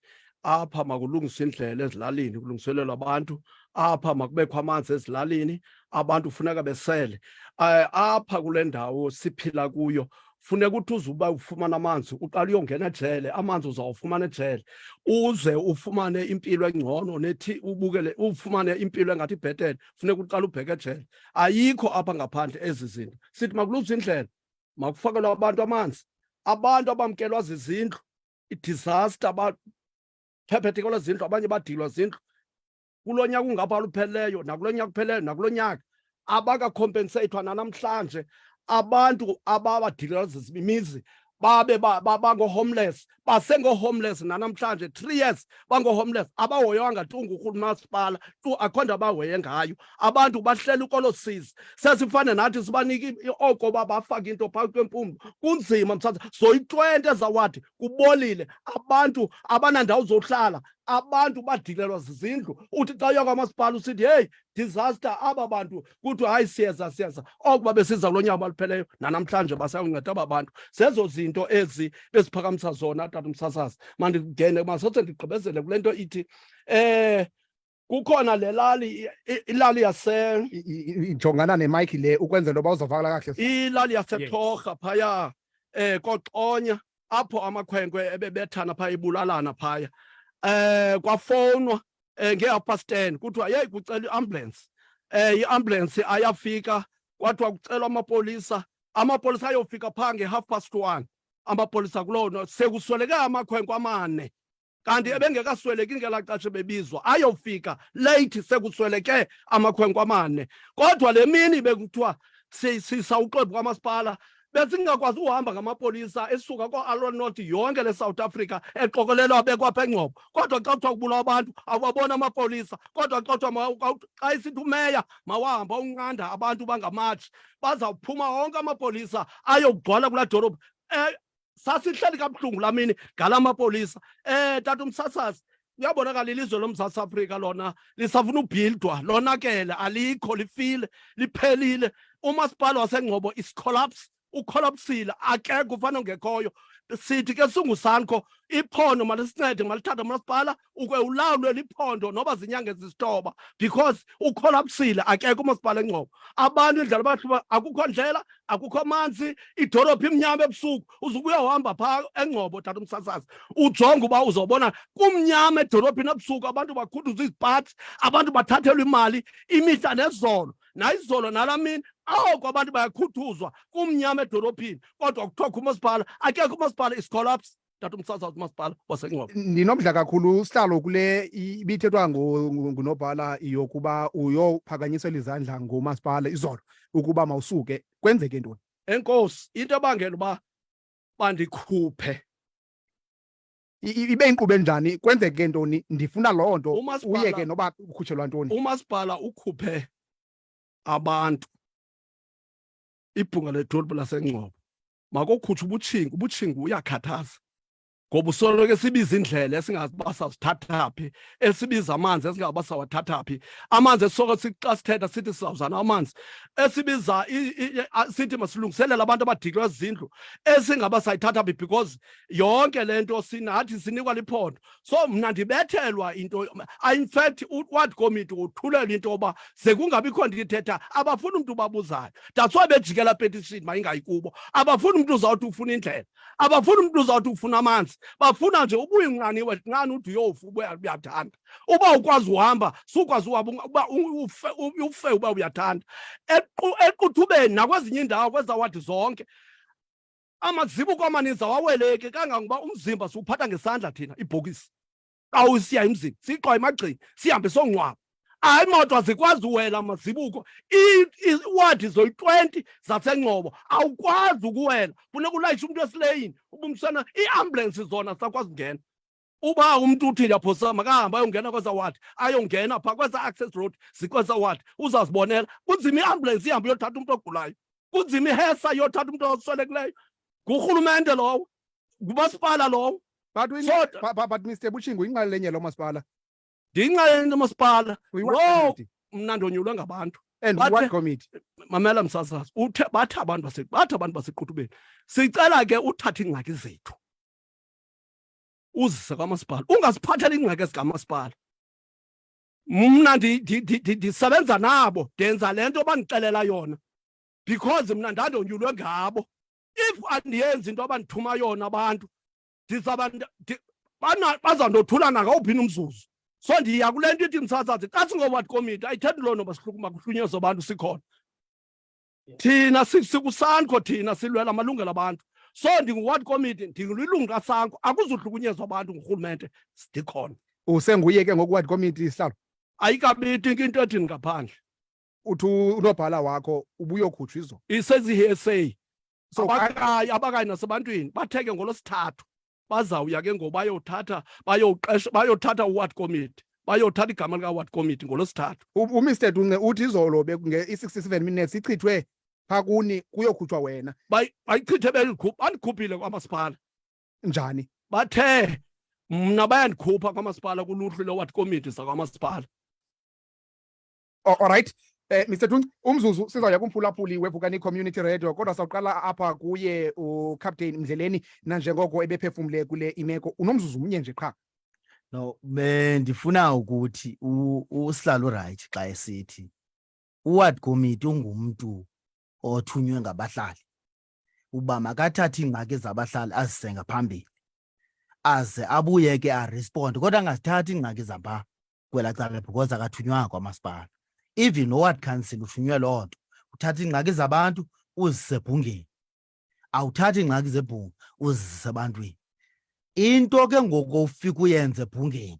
apha makulungiswe indlela ezilalini, kulungiselelwa abantu, apha makubekho amanzi ezilalini, abantu funeka besele. Apha kule ndawo siphila kuyo funeka uthi uzuba ufumana amanzi uqala uyongena ejele, amanzi uzawufumana ejele uze ufumane impilo engcono nethi ubukele ufumane impilo engathi bhetele, funeka uqala ubheke ejele. Ayikho apha ngaphandle ezi zinto. Sithi makulungiswe indlela, makufakelwe abantu amanzi, abantu abamkelwa zizindlu, i-disaster abaphephethekelwa zindlu, abanye badilwa zindlu kulo nyaka ungapha lupheleyo nakulo nyaka kupheleyo nakulo nyaka abakakompenseyithwa nanamhlanje. Abantu ababadilwa zizimizi babe bango-homeless, basengo-homeless nanamhlanje 3 years bango-homeless, abahoywanga tu ngurhulumasipala tu, akho nto abahoye ngayo. Abantu bahleli kolo sizi, sesifane nathi sibanike oko bafake into phakathi kwempumlo. Kunzima msaza, zoyi-20 ezawadi kubolile, abantu abanandawo zohlala, abantu badilelwa zizindlu. Uthi xa uya kwamasipala usithi heyi disaster, aba bantu kuthiwa hayi siyeza okuba besiza kulo nyaka balupheleyo nanamhlanje basakunceda aba bantu. Zezo zinto ezi beziphakamisa zona tata msasazi. Mandingene masose ndigqibezele kule nto ithi kukhona le lali, ilali yase Jongana nemike le ukwenzela uba uzawuvakala kahle. ilali yaseThorha phaya koXonya apho amakhwenkwe ebebethana phaya ibulalana phaya. Kwafowunwa nge-10:30 kuthiwa yeyi kucela i-ambulance. I-ambulance ayafika, kwathiwa kucelwa amapolisa ayofika phaa nge-1:30. Amapolisa kuloo nto sekusweleke amakhwenkwe 4, kanti ebengekasweleki ngelaa xesha bebizwa, ayofika late sekusweleke amakhwenkwe 4. Kodwa le mini bekuthiwa sisawuxwebhu kwamasipala besingakwazi uhamba ngamapolisa esuka kwa-Alon North yonke le South Africa eqokolelwa bekwapha eNgcobo. Kodwa xa kuthiwa kubulawa abantu awababona amapolisa. Kodwa xa kuthiwa xa isithi umeya mawahamba unqanda abantu bangamatshi, bazawuphuma wonke amapolisa ayokugcwala kulaa dolophu. Sasihleli kabuhlungu laa mini ngala mapolisa. Tata umsasazi, kuyabonakala ilizwe loMzantsi Afrika lona lisafuna ubhildwa, lonakele, alikho, lifile, liphelile. Umasipala waseNgcobo is collapse, ukholapsile, akekho ufana ongekhoyo. Sithi ke sungusanko iphondo malisincede malithatha umasipala ukwe ulawulwe liphondo noba zinyanga ezisithoba, because ukholapsile, akekho umasipala eNgcobo. Abantu indlela bahluba, akukho ndlela, akukho manzi, idolophu imnyama ebusuku. Uzukuya uhamba phaa eNgcobo tata umsasazi ujonga uba uzobona kumnyama edolophini ebusuku, abantu bakhuthuza iziphathi, abantu bathathelwa imali imihla nezolo. Nayizolo nala mini oko abantu bayakhuthuzwa kumnyama edolophini, kodwa kuthiwa umasipala akekho. Umasipala is collapse. tata umsasazi umasipala waseNgcobo. Ndinomdla kakhulu sihlalo kule ibithethwa ngunobhala yokuba uyophakanyisela izandla ngomasipala izolo ukuba mawusuke kwenzeke ntoni. Enkosi, into ebangela uba bandikhuphe Ibe inkqubo enjani kwenzeke ntoni? Ndifuna loo nto Umasipala- uyeke noba ukhutshelwa ntoni. umasipala ukhuphe abantu ibhunga ledolophu laseNgcobo makokhutshe ubutshingi uyakhathaza ngoba usoloko esibiza indlela esingazi uba sawuzithatha phi, esibiza amanzi esingazi uba sawathatha phi, amanzi esisoko xa sithetha sithi sizawuzana amanzi, esibiza sithi masilungiselele abantu abadikelwe zindlu esingaba sayithatha phi because yonke le nto sinathi sinikwa liphondo. So mna ndibethelwa into, in fact uward committee uthulela into yoba ze kungabikho ndithetha, abafuni umntu ubabuzayo. That's why bejikela petition mayingayi kubo. Abafuni umntu uzawuthi ufuna indlela, abafuni umntu uzawuthi ufuna amanzi, bafuna nje ubuye nqaniwe nqani uthi uyofa uyathanda. Uba ukwazi uhamba sukwazi uhamba uba ufe uba uyathanda. Equthubeni nakwezinye indawo kwezawadi zonke amazibuko amaninzi awaweleki kangangoba umzimba siwuphatha ngesandla thina ibhokisi. Xa usiya emzini siyiqwa emagxini sihambe songcwaba. Hayi imoto azikwazi uwela amazibuko. Iwadi zoyi-20 zaseNgcobo awukwazi ukuwela, funeka ulayishe umuntu esileyini ubumsana iiambulensi zona zisakwazi ungena. Uba umntu uthi ndiyaphosa makahamba ayongena kweza wadi, ayongena phaa kweza access road zikweza wadi uzazibonela. Kunzima iambulensi ihambe uyothatha umntu ogulayo, kunzima ihesa iyothatha umntu oswelekileyo. Ngurhulumente lowo, ngumasipala lowo. But Mr. Butshingi uyinxalenye lo masipala. Ndiyinxalenye nomasipala. Uyi-ward No, committee. mna ndonyulwe ngabantu. And Bathe- what committee? Mamela msasazi, bathi abantu baseQuthubeni sicela ke uthathe iingxaki zethu uzise kwamasipala, ungasiphatheli iingxaki ezikamasipala. Mna ndisebenza nabo, ndenza le nto bandixelela yona because mna ndandonyulwe ngabo. If andiyenzi into abandithuma yona abantu bazandothula nangawuphi umzuzu. So ndiya kule nto ithi msasazi xa singoward committee ayithethi loo nto mahlukunyezwa abantu sikhona. Thina sikusanko, thina silwela amalungelo abantu. So ndingu-ward committee, ndingulilungu kasanko, akuzuhlukunyezwa abantu ngurhulumente ndikhona. Usenguye ke ngoku ward committee sihlalo. Ayikabithi into ethini ngaphandle. Uthi unobhala wakho ubuyokhutshwa izolo. Isezi-SA. So Abakayi nasebantwini batheke ngolosithathu bazawuya ke ngoba bayothatha uward committee, bayothatha igama lika-ward committee ngolosithathu. uMr. Tunce uthi izolo i-67 minutes ichithwe phaa kuni kuyokhutshwa wena. Bayichithe bandikhuphile kwamasipala. Njani? Bathe mna bayandikhupha kwamasipala kuluhlu le-ward committee zakwamasipala. All right. Mr. Tunce, umzuzu sizawuya kumphulaphuli weVukani Community Radio kodwa sawuqala apha kuye uCaptain Mdleleni nanjengoko ebephefumle kule imeko. Unomzuzu munye nje qha. No, ndifuna ukuthi usihlalo right xa esithi uward committee ungumntu othunywe ngabahlali uba makathathe iingxaki zabahlali azise ngaphambili aze abuye ke arespond, kodwa angazithathi iingxaki zapha kwela cala because akathunywa kwamasipala. Even no-ward council uthunywe loo nto, uthatha iingxaki zabantu uzise ebhungeni, awuthathi iingxaki zebhunga uzise ebantwini. Into ke ngoku ufika uyenze ebhungeni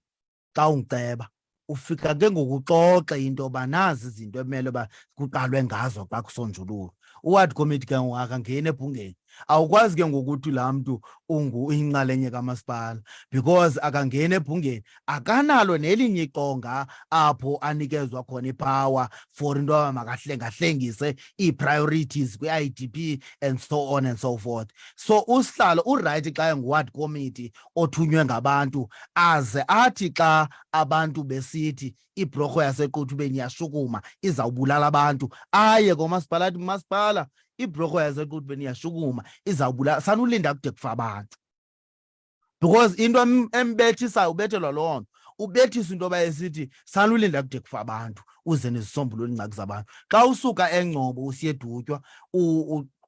xa ungceba ufika ke ngokuxoxe into yoba nazi izinto emele uba kuqalwe ngazo xa kusonjululwa. Uward committee ke ngoku akangeni ebhungeni, awukwazi ke ngokuthi laa mntu uyinxalenye kamasipala because akangeni ebhungeni, akanalo nelinye iqonga apho anikezwa khona ipower for into yoba makahlengahlengise ii-priorities kwi-IDP and so on and so forth. So usihlalo urayithi xa engu-ward committee othunywe ngabantu aze athi xa abantu besithi ibhorho yaseQuthubeni yashukuma izawubulala abantu aye komasipala athi masipala ibhorho yaseQuthubeni yashukuma izawubulala, sanulinda kude kufa abantu. Because into embethisayo ubethelwa loo nto, ubethisa into yoba esithi sanulinda kude kufa abantu uze nezisombululo iingxaki zabantu. Xa usuka eNgcobo usiye edutywa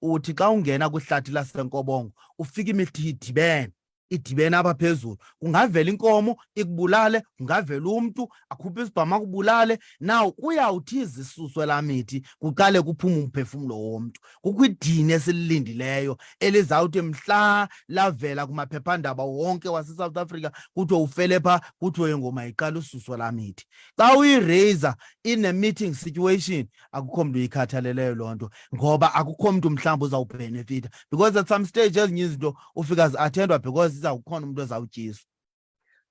uthi xa ungena kwihlathi laseNkobongo ufika imithi idibene idibene apha phezulu. Kungavela inkomo ikubulale, kungavela umuntu akhuphe isibhama akubulale. Now kuyawuthi izisuswe laa mithi kuqale kuphume umphefumlo womuntu. Kukho idini esililindileyo elizawuthi mhla lavela kumaphephandaba wonke wase-South Africa kuthiwe ufele phaa, kuthiwe ngoma iqala ususwa laa mithi. Xa uyiraiser in a meeting situation akukho mntu uyikhathaleleyo loo nto, ngoba akukho mntu mhlawumbi uzawubhenefitha, because at some stage ezinye izinto ufika zi-attendwa because izawukhona umuntu ozawutyiswa.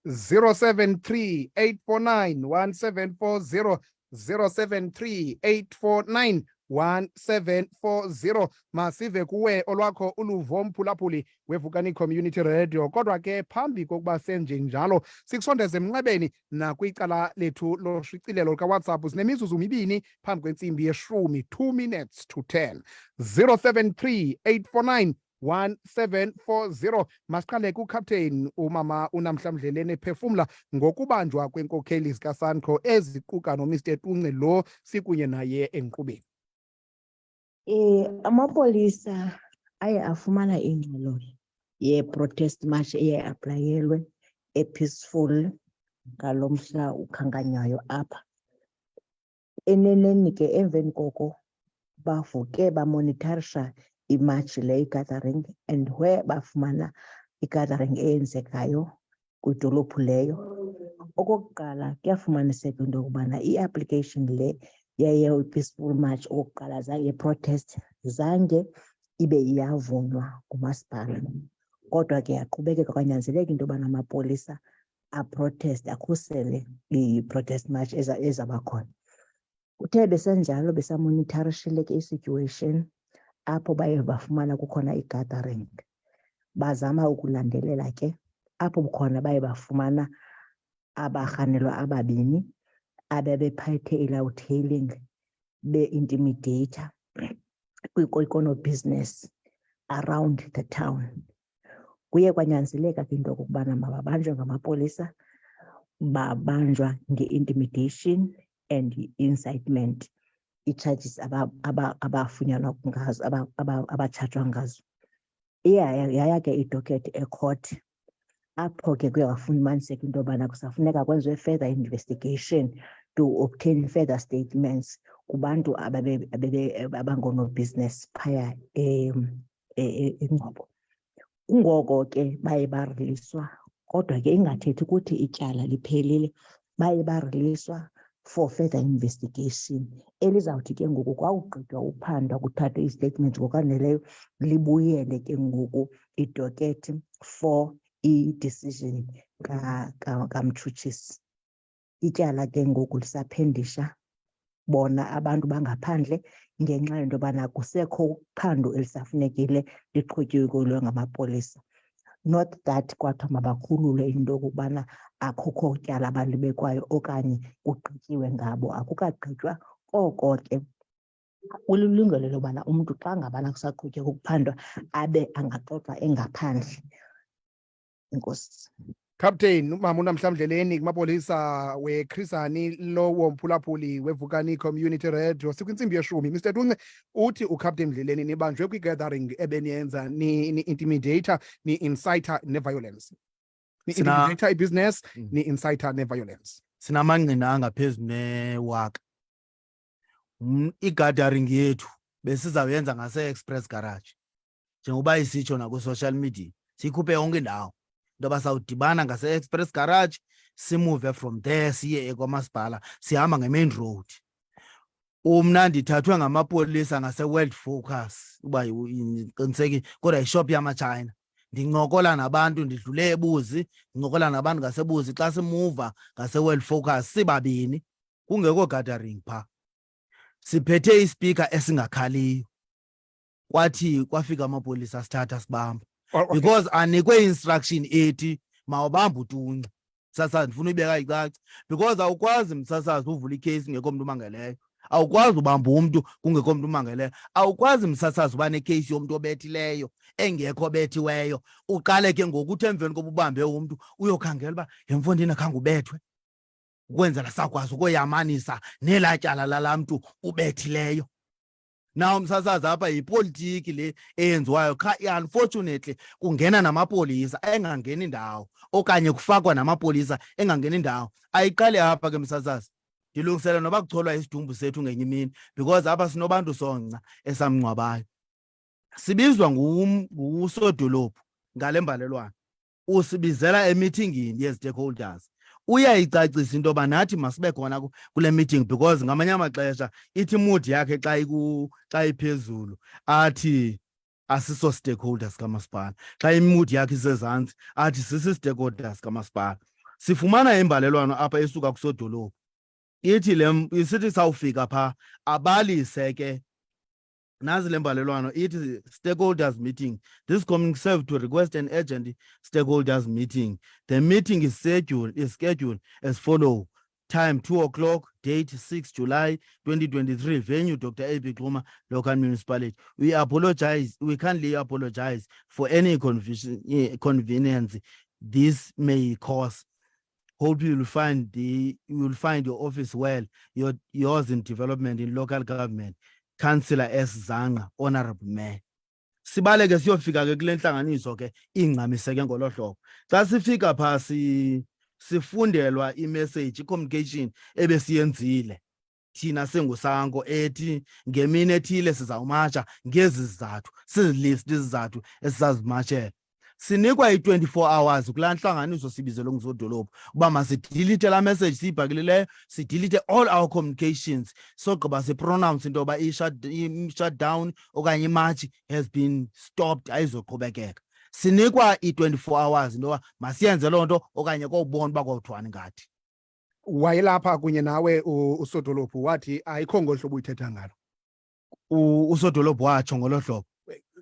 073 849 1740 073 849 1740. Masive kuwe olwakho uluvo mphulaphuli weVukani Community Radio. Kodwa ke phambi kokuba senje njalo sikusondeze emnxebeni nakwicala lethu loshicilelo lukawhatsapp sinemizuzu mibini phambi kwentsimbi yeshumi, 2 minutes to 10. 073 849 1740. Masiqale kuCaptain umama uNamhla ephefumla ngokubanjwa kweenkokheli zikaSANCO eziquka noMr Tunce lo sikunye naye enkqubeni. Amapolisa aye afumana ingxelo ye-protest march eye aplayelwe e-peaceful ngalo mhla ukhankanywayo apha. Eneneni ke emveni koko bavuke bamonitarisha imatch le gathering, and where bafumana igathering eyenzekayo kwidolophu leyo. Okokuqala kuyafumaniseka into yokubana i-application le yaye peaceful march okokuqala zange protest zange ibe iyavunywa ngumasipala, kodwa ke yaqhubekeka kwanyanzeleka into yobana amapolisa aprotest akhusele i-protest march ezabakhona. Uthe besenjalo besamonitarishile ke i-situation apho baye bafumana kukhona i-gathering, bazama ukulandelela ke apho bukhona baye bafumana abarhanelwa ababini abebephethe i-loudhailing be-intimidator kwikono business around the town. Kuye kwanyanzeleka ke into yokokubana mababanjwe ngamapolisa, babanjwa nge-intimidation and incitement, i-charges abafunyanwa ngazo, abatshajwa ngazo. Yaya ke idocket ecourt apho ke kuye kwafumaniseka into yobana kusafuneka kwenziwe further investigation to obtain further statements kubantu abangonobusiness phaya eNgcobo. Kungoko ke baye bariliswa, kodwa ke ingathethi ukuthi ityala liphelile. Baye bariliswa for further investigation elizawuthi ke ngoku kwawugqitywa uphandwa kuthathwe i-statement ngokwaneleyo libuyele ke ngoku idocket for i-decision kamtshutshisi. Ityala ke ngoku lisaphendisha bona abantu bangaphandle ngenxa yento yobana kusekho uphando elisafunekile liqhutywe ngamapolisa. Not that kwathiwa mabakhulule into yokubana akukho tyala abalibekwayo okanye kugqityiwe ngabo, akukagqitywa. Koko ke ulilungelo lobana umntu xa ngabana kusaqhutywa ukuphandwa abe angaxoxa engaphandle. Enkosi. Captain umama uNamhla kumapolisa weChrisani lowo mphulaphuli weVukani Community Radio sikwintsimbi yeshumi. Mr Tunce uthi uCaptain Mdleleni nibanjwe kwi-gathering ebeniyenza ni-intimidator, ni-inciter ne-violence. Ni-intimidator i-business, ni-inciter ne-violence. Sinamangqina angaphezulu newaka. I-gathering yethu besizawuyenza ngase-express garage njengoba isitsho nakwi-social media, siyikhuphe yonke indawo. Ndoba sawudibana ngase-express garage, simuve from there siye kwamasipala, sihamba nge-main road. Mna ndithathwe ngamapolisa ngase-World Focus uba qiniseki, kodwa yishop yama-China. Ndincokola nabantu ndidlule eBuzi, ndincokola nabantu ngaseBuzi xa simuva ngase-World Focus sibabini, kungekho gathering phaa. Siphethe ispika esingakhaliyo, kwathi kwafika amapolisa sithatha sibamba. Because anikwe instruction ethi mawubamba uTunce. Sasa ndifuna uyibeka icaca, because awukwazi msasazi uvula icase ngekho umuntu umangeleyo, awukwazi ubamba umuntu kungekho umuntu umangeleyo, awukwazi msasazi uba necase yomuntu obethileyo engekho bethiweyo uqale ke ngokuthi emveni koba ubambe umuntu uyokhangela uba yemfondini akhange ubethwe, ukwenzela sakwazi ukuyamanisa nelatyala lala mntu ubethileyo. Now msasazi apha yipolitiki le eyenziwayo unfortunately kungena namapolisa engangeni indawo okanye kufakwa namapolisa engangeni indawo. Ayiqali apha ke msasazi. Ndilungisela noba kucholwa isidumbu sethu ngenye imini because apha sinobantu Songca esamngcwabayo. Sibizwa ngusodolophu ngale mbalelwane. Usibizela emeetingini ye-stakeholders. Uyayicacisa into yoba nathi masibe khona kule meeting because ngamanye amaxesha ithi mood yakhe xa iphezulu athi asiso stakeholders kamasipala, xa imood yakhe isezantsi athi sisi-stakeholders kamasipala. Sifumana imbalelwano apha esuka kusodolophu ithi isithi sawufika phaa abalise ke nazi le mbalelwano ithi stakeholders meeting. This community served to request an urgent stakeholders meeting. The meeting is scheduled as follow. Time 2 o'clock, date 6 July 2023. Venue Dr. A.B. Xuma, local municipality. We kindly apologize for any inconvenience this may cause. Hope you will find your office well, yours in development in local government. Councillor S. Zanga, Honorable Mayor. Sibaleke siyofika ke kule ntlanganiso ke ingcamiseke ngolo hlobo. Xa sifika pha sifundelwa imessage communication ebesiyenzile thina sengusango ethi ngemini ethile sizawumatsha ngezi zizathu, sizilist izizathu esizazimashela. Sinikwa i-24 hours kulaa ntlanganiso sibizelwe ngusodolophu uba masidelete la message siyibhakilileyo, sidelete all our communications, sogqiba sipronounce into yoba i-shutdown okanye imatshi has been stopped, ayizoqhubekeka. Sinikwa i-24 hours into yoba masiyenze loo nto okanye kowubona uba kwawuthiwani ngathi. Wayelapha kunye nawe usodolophu wathi ayikho ngolu hlobo uyithetha ngalo. Usodolophu watsho ngolo hlobo.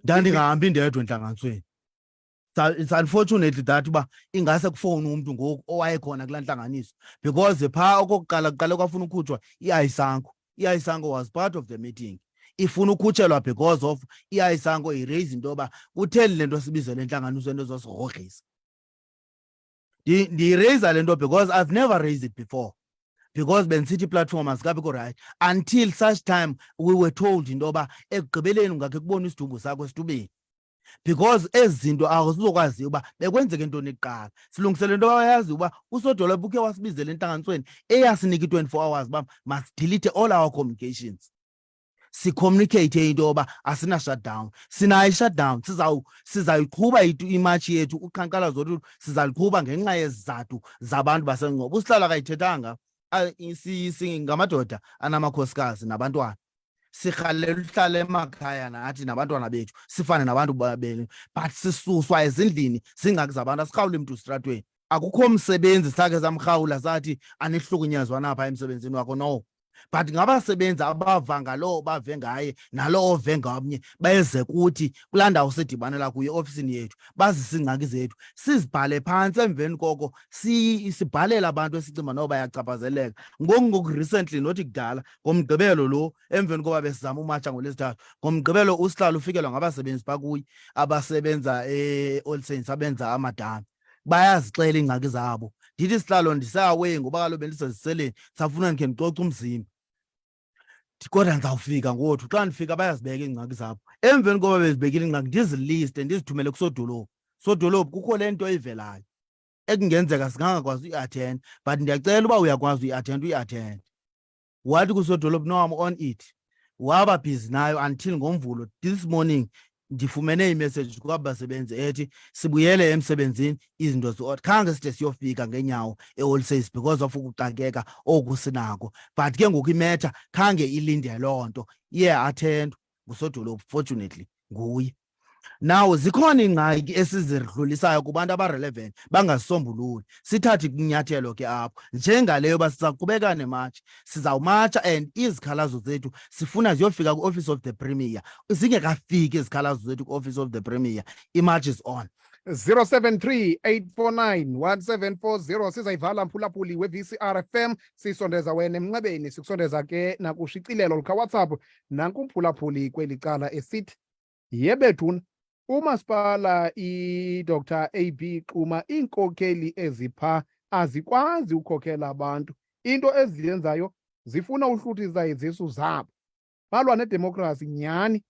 Ndandingahambi ndedwa entlanganisweni. It's unfortunately that uba ingase kufowuni umuntu ngoku owayekhona kulaa ntlanganiso because phaa okokuqala kwafuna ukhutshwa i-Isango. I-Isango was part of the meeting. Ifuna ukhutshelwa because of i-Isango iraise into yoba kutheni le nto sibizele entlanganiso into zosirogrisa. Ndiyireyisa le nto because I've never raised it before because bendisithi platform azikabikho right until such time we were told into yoba ekugqibeleni ungakhe kubona isidumbu sakho esitubeni. Because ezi zinto awuzokwazi uba bekwenzeke ntoni kuqala. Silungisele into bayazi uba usodolophu ukhe wasibizela entlanganisweni eyasinika i-24 hours uba masidelete all our communications. Sicommunicate into yoba asina shutdown. Sinayo i-shutdown, sizayiqhuba imatshi yethu, uqhankqalazo lwethu sizaliqhuba ngenxa yezizathu zabantu baseNgcobo. Usihlalo akayithethanga ngamadoda anamakhosikazi nabantwana. Sirhalela uhlala emakhaya nathi nabantwana bethu sifane nabantu babeli, but sisuswa ezindlini zingxaki zabantu, asirhawuli mntu stratweni. Akukho msebenzi sakhe samrhawula sathi anihlukunyezwa napha emsebenzini wakho, no. But ngabasebenzi abava ngalo bave ngaye nalo ove ngamnye beze kuthi kulaa ndawo sidibanela kuyo eofisini yethu bazise iingxaki zethu, sizibhale phantsi. Emveni koko sibhalela abantu esicinga noba bayachaphazeleka. Ngoku recently nothi kudala ngomgqibelo lo emveni koba besizama umatsha ngoLwesithathu, ngomgqibelo usihlalo ufikelwa ngabasebenzi bakuyi abasebenza e-All Saints abenza amadami. Bayazixela iingxaki zabo. Ndithi sihlalo ndisawe ngoba kaloku bendiseziseleni safuna ndikhe ndicoce umzimba. Kodwa ndizawufika ngothi xa ndifika bayazibeka iingxaki zabo. Emveni koba bezibekile iingxaki ndiziliste ndizithumele kusodolophu. Sodolophu kukho le nto ivelayo ekungenzeka singangakwazi uyi-attend, but ndiyacela uba uyakwazi uyi-attend. Wathi kusodolophu no, I'm on it. Waba busy nayo until ngoMvulo this morning ndifumene imessage kwabasebenzi ethi sibuyele emsebenzini izinto ziodwa. Khange side siyofika ngenyawo e-All Saints because of ukuxakeka okusinako, but ke ngoku imetha khange ilinde loo nto. Attend ngusodolophu, fortunately nguye. Now zikhona iingxaki esizidlulisayo kubantu abarelevant bangazisombululi. Sithathe inyathelo ke apho njengaleyo uba sizaqhubeka nematshi, sizawumatsha and izikhalazo zethu sifuna ziyofika ku-Office of the Premier. Zingekafiki izikhalazo zethu ku-Office of the Premier, imatch is on. 073-849-1740 sizayivala mphulaphuli we-VCR FM sisondeza wena emnxebeni, sikusondeza ke nakushicilelo luka-WhatsApp nankumphulaphuli kweli cala esithi yebethuna umasipala i-Dr. A.B. Xuma iinkokheli ezipha azikwazi ukhokhela abantu, into eziyenzayo zifuna uhluthisa izisu zabo. balwa nedemokhrasi nyhani.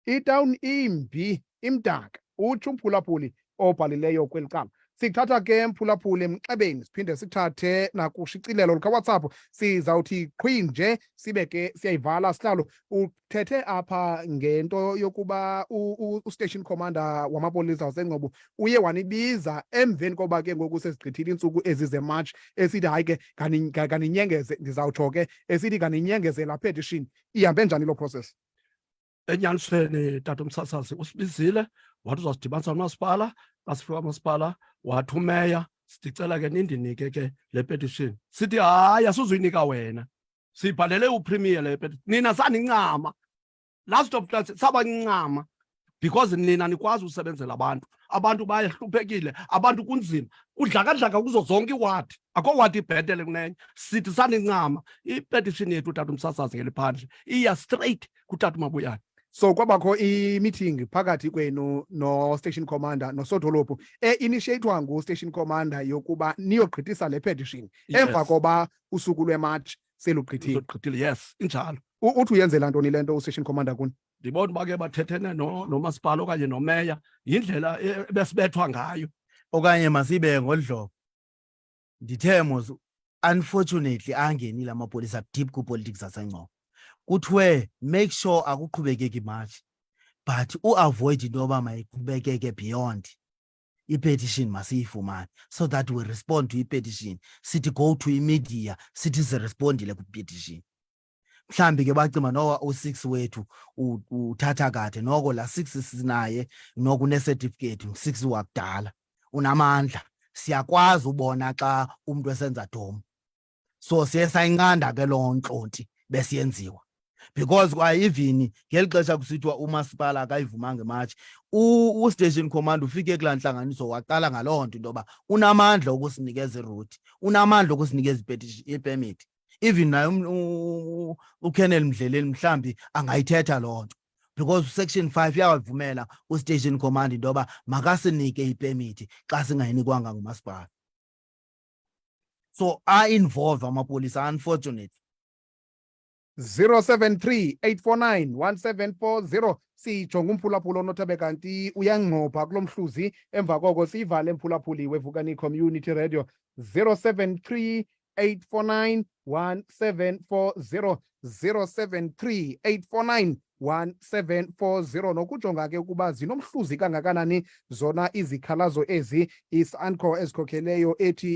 Itawuni imbi imdaka utsho umphulaphuli obhalileyo kweli cala. Sikuthatha ke mphulaphuli emxebeni siphinde sithathe nakushicilelo lukaWhatsApp sizawuthi qhwi nje sibe ke siyayivala sihlalo. Uthethe apha ngento yokuba u-station commander wamapolisa waseNgcobo uye wanibiza emveni koba ke ngoku sezigqithile iintsuku ezizeMarch esithi hayi ke ganinyengeze, ndizawutsho ke esithi ganinyengeze laa petition. Ihambe njani loo process? Enyanisweni tata umsasazi usibizile wathi uzasidibanisa nomasipala. Asifika umasipala wathi umeya sicela ke nindinike ke le petition. Sithi hayi asuzuyinika wena, sibhalele upremier le petition. Nina sanincama last of class sabancama because nina nikwazi usebenzela abantu bayahluphekile, abantu kunzima, udlakadlaka kuzo zonke iwadi, akho wadi ibhetele kunenye. Sithi sanincama ipetition yethu tata umsasazi ngeliphandle iya straight kutata uMabuyane. So kwabakho i-meeting phakathi kwenu no-station commander nosodolophu initiatwa ngu-station commander yokuba niyogqithisa le petition emva koba usuku lweMarch selugqithile. Yes, injalo. Uthi uyenzela ntoni le nto u-station commander kuni? Ndibona uba ke bathethene nomasipala okanye nomeya, yindlela besibethwa ngayo. Okanye masibe ngodlobo. Ndithe mos unfortunately angenile amapolisa deep ku-politics zaseNgcobo. Kuthiwe make sure akuqhubekeki March, but avoid into yoba mayiqhubekeke beyond i-petition masiyifumane, so that we respond to i-petition. Sithi go to imedia sithi sirespondile ku-petition. Mhlambi ke bacima nowa u6 wethu uthatha kade noko la 6 sinaye noko une-certificate, 6 wakudala unamandla, siyakwazi ubona xa umuntu esenza dom. So siye sayinqanda ke loo ntlonti besiyenziwa. Because even ngeli xesha kusithiwa umasipala akayivumanga eMarch, u-station commander ufike kulaa ntlanganiso waqala ngaloo nto into yoba unamandla ukusinikeza iruthi, unamandla ukusinikeza ipemiti. Even naye uKenneth Mdleleni mhlambi angayithetha loo nto, because section 5 yawavumela u-station commander into yoba makasinike ipemiti xa singayinikwanga ngumasipala. So involve amapolisa, unfortunately. 073-849-1740 sijonga umphulaphuli onothabe kanti uyangqopha kulo mhluzi. Emva koko siyivale mphulaphuli weVukani Community Radio. 073-849-1740 073-849-1740 nokujonga ke ukuba zinomhluzi kangakanani zona izikhalazo ezi iSANCO ezikhokheleyo ethi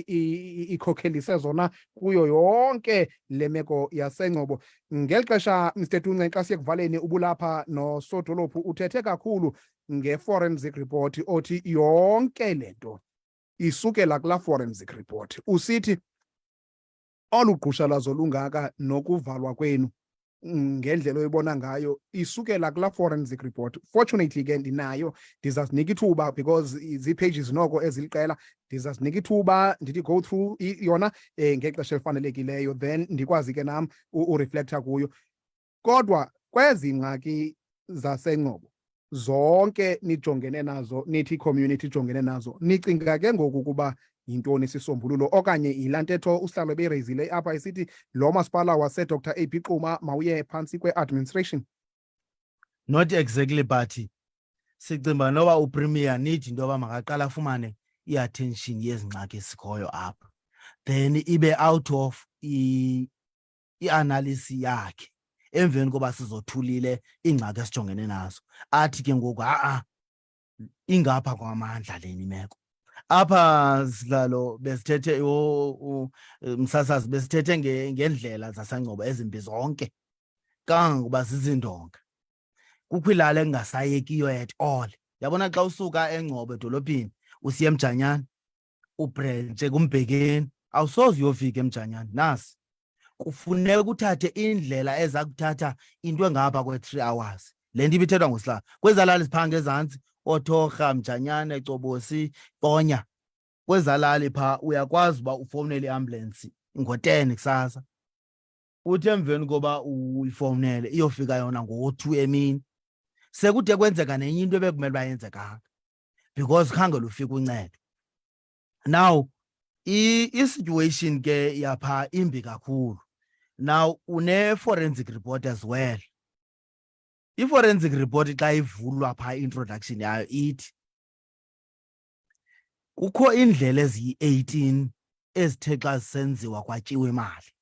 ikhokhelise zona kuyo yonke le meko yaseNgcobo. Ngeli xesha Mr. Tunce xa siye kuvaleni ubulapha nosodolophu uthethe kakhulu nge-forensic report othi yonke le nto isukela kulaa forensic report. Usithi olu gqushalazo lungaka nokuvalwa kwenu ngendlela oyibona ngayo isukela kulaa forensic report. Fortunately ke ndinayo, ndizasinika ithuba because zii-pages noko eziliqela, ndizasinika ithuba ndithi go through yona ngexesha elifanelekileyo, then ndikwazi ke nam ureflecta kuyo. Kodwa kwezi ngxaki zaseNgcobo zonke nijongene nazo, nithi community ijongene nazo, nicinga ke ngoku ukuba yintoni isisombululo okanye yilaa ntetho usihlalo beyireyizile apha isithi lo masipala wase-Dr. AP Xuma mawuye phantsi kwe-administration? Not exactly, but sicimba noba upremier need into yoba makaqala afumane i-attention yezi ngxaki esikhoyo apha, then ibe out of i-analysis yakhe emveni koba sizothulile iingxaki esijongene nazo. Athi ke ngoku ingapha kwamandla leni meko. Apha sidlalo besithethe umsasazi besithethe ngendlela zaseNgcobo ezimbi zonke kangangokuba zizindonga. Kukho ilala engasayekiyo at all. Yabona xa usuka eNgcobo edolophini usiye eMjanyana ubrentshe kuMbhekeni, awusoze uyofika eMjanyana. Nasi kufuneka uthathe indlela eza kuthatha into engapha kwe-3 hours. Le nto ibithethwa ngusihlalo kwezalali ziphanga ezantsi, oThorha, Mjanyana, eCobosi, Ponya. Kwezalali pha uyakwazi uba ufowunele iambulensi ngo-10 kusasa, uthi emveni koba uyifowunele iyofika yona ngo-2 emini. Sekude kwenzeka nenye into ebekumele uba yenzekanga because khange lufika uncedo. Now i-situation ke yapha imbi kakhulu. Now une-forensic report as well I-forensic report xa ivulwa phaa introduction yayo ithi kukho indlela eziyi-18 ezithe xa zisenziwa kwatyiwa imali.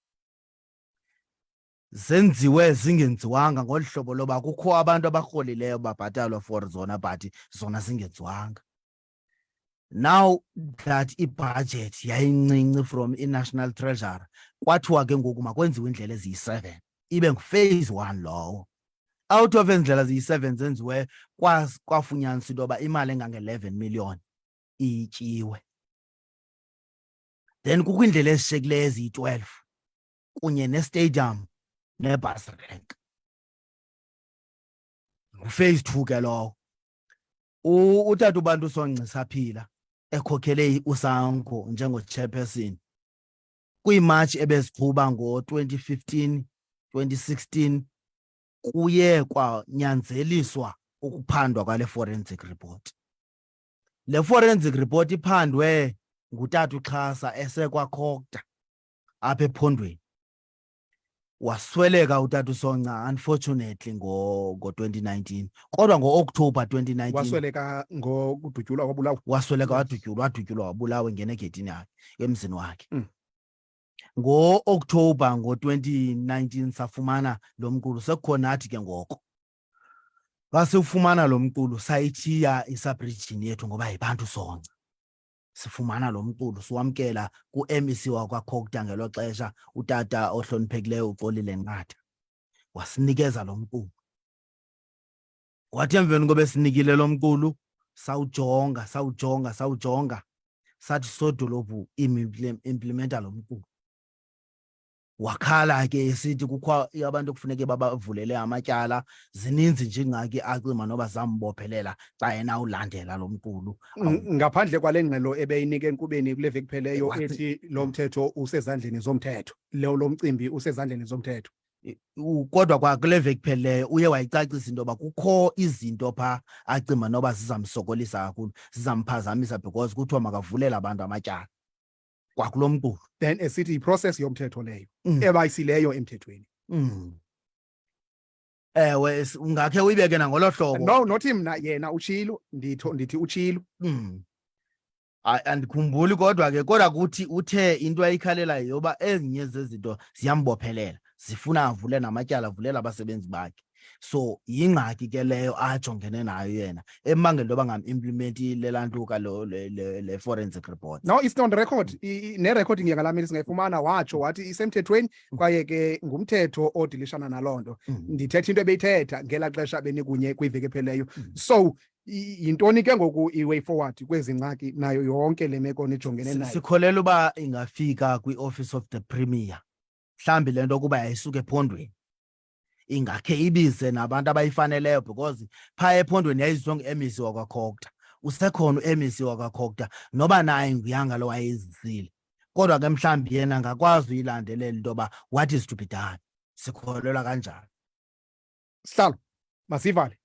Zenziwe zingenziwanga ngolu hlobo loba kukho abantu abarholileyo babhatalwa for zona but zona zingenziwanga. Now that i-budget yayincinci from i-National Treasury, kwathiwa ke ngoku makwenziwe indlela eziyi-7 ibe ngu-phase 1 lowo. Out of ezindlela ziyi-7 zenziwe kwafunyaniswa into yoba imali engange-11 million ityiwe. Then kukho indlela ezishiyekileyo eziyi-12 kunye ne-stadium ne-bus rank. Ngu-phase 2 ke lowo. Utata Bantu Songca Sub ekhokhele uSanco njengo-chairperson kwiimatch ebeziqhuba ngo-2015, 2016 kuye kwanyanzeliswa ukuphandwa kwale forensic report. Le forensic report iphandwe ngutata uXhasa esekwakhokta apha ephondweni. Wasweleka utata uSongca unfortunately ngo-2019, kodwa ngo-October 2019 wasweleka ngokudutyulwa wabulawa. wasweleka wadutyulwa wabulawa engena egedini yakhe emzini wakhe. Ngo-October ngo-2019 safumana lo mqulu. Sekukhona nathi ke ngoko basifumana lo mqulu sayithiya i-sub-region yethu ngoba yiBantu Songca. Sifumana lo mqulu siwamkela ku-MEC wakwakhokta ngelo xesha utata ohloniphekileyo uXolile Nqatha. Wasinikeza lo mqulu. Kwathi emveni kobe sinikile lo mqulu sawujonga sathi sodolophu implementa lo mqulu. Wakhala ke esithi kukho abantu kufuneke babavulele amatyala, zininzi nje ingxaki acima noba zambophelela xa yena ulandela lo mqulu. Ngaphandle kwale ngxelo ebeyinike enkubeni kule veki pheleyo ethi lo mthetho usezandleni zomthetho, lo mcimbi usezandleni zomthetho. Kodwa kwakule veki pheleyo uye wayicacisa into yoba kukho izinto phaa acima noba zizamsokolisa kakhulu, zizamphazamisa because kuthiwa makavulele abantu amatyala kwakulo mqulu. Then esithi iprocess yomthetho leyo ebayisileyo emthethweni. Ewe, ungakhe uyibeke nangolo hlobo. No, nothi mna yena utshilo, ndithi utshilo. Andikhumbuli kodwa kuthi uthe into ayikhalela yoba ezinye zezinto ziyambophelela, zifuna avule namatyala, avulela abasebenzi bakhe. So yingxaki ke leyo ajongene nayo yena embangela into yoba ngam-implimenti lelantuka le forensic report. No, it's on record. Ne-recording yangalamini singayifumana watsho wathi isemthethweni kwaye ke ngumthetho odilishana naloo nto. Ndithetha into ebeyithetha ngelaa xesha benikunye kwiveki epheleyo. So yintoni ke ngoku i-way forward kwezi ngxaki nayo yonke le meko nijongene nayo? Sikholela uba ingafika kwi-office of the premier. Mhlawumbi le nto ukuba yayisuka ephondweni ingakhe ibize nabantu abayifaneleyo because phaa ephondweni yayiziswa ngu-MEC wakwakhokta. Usekhona u-MEC wakwakhokta noba naye nguyanga lo wayezisile, kodwa ke mhlawumbi yena angakwazi uyilandelela into yoba what is to be done. Sikholelwa kanjalo. Sihlalo masivale.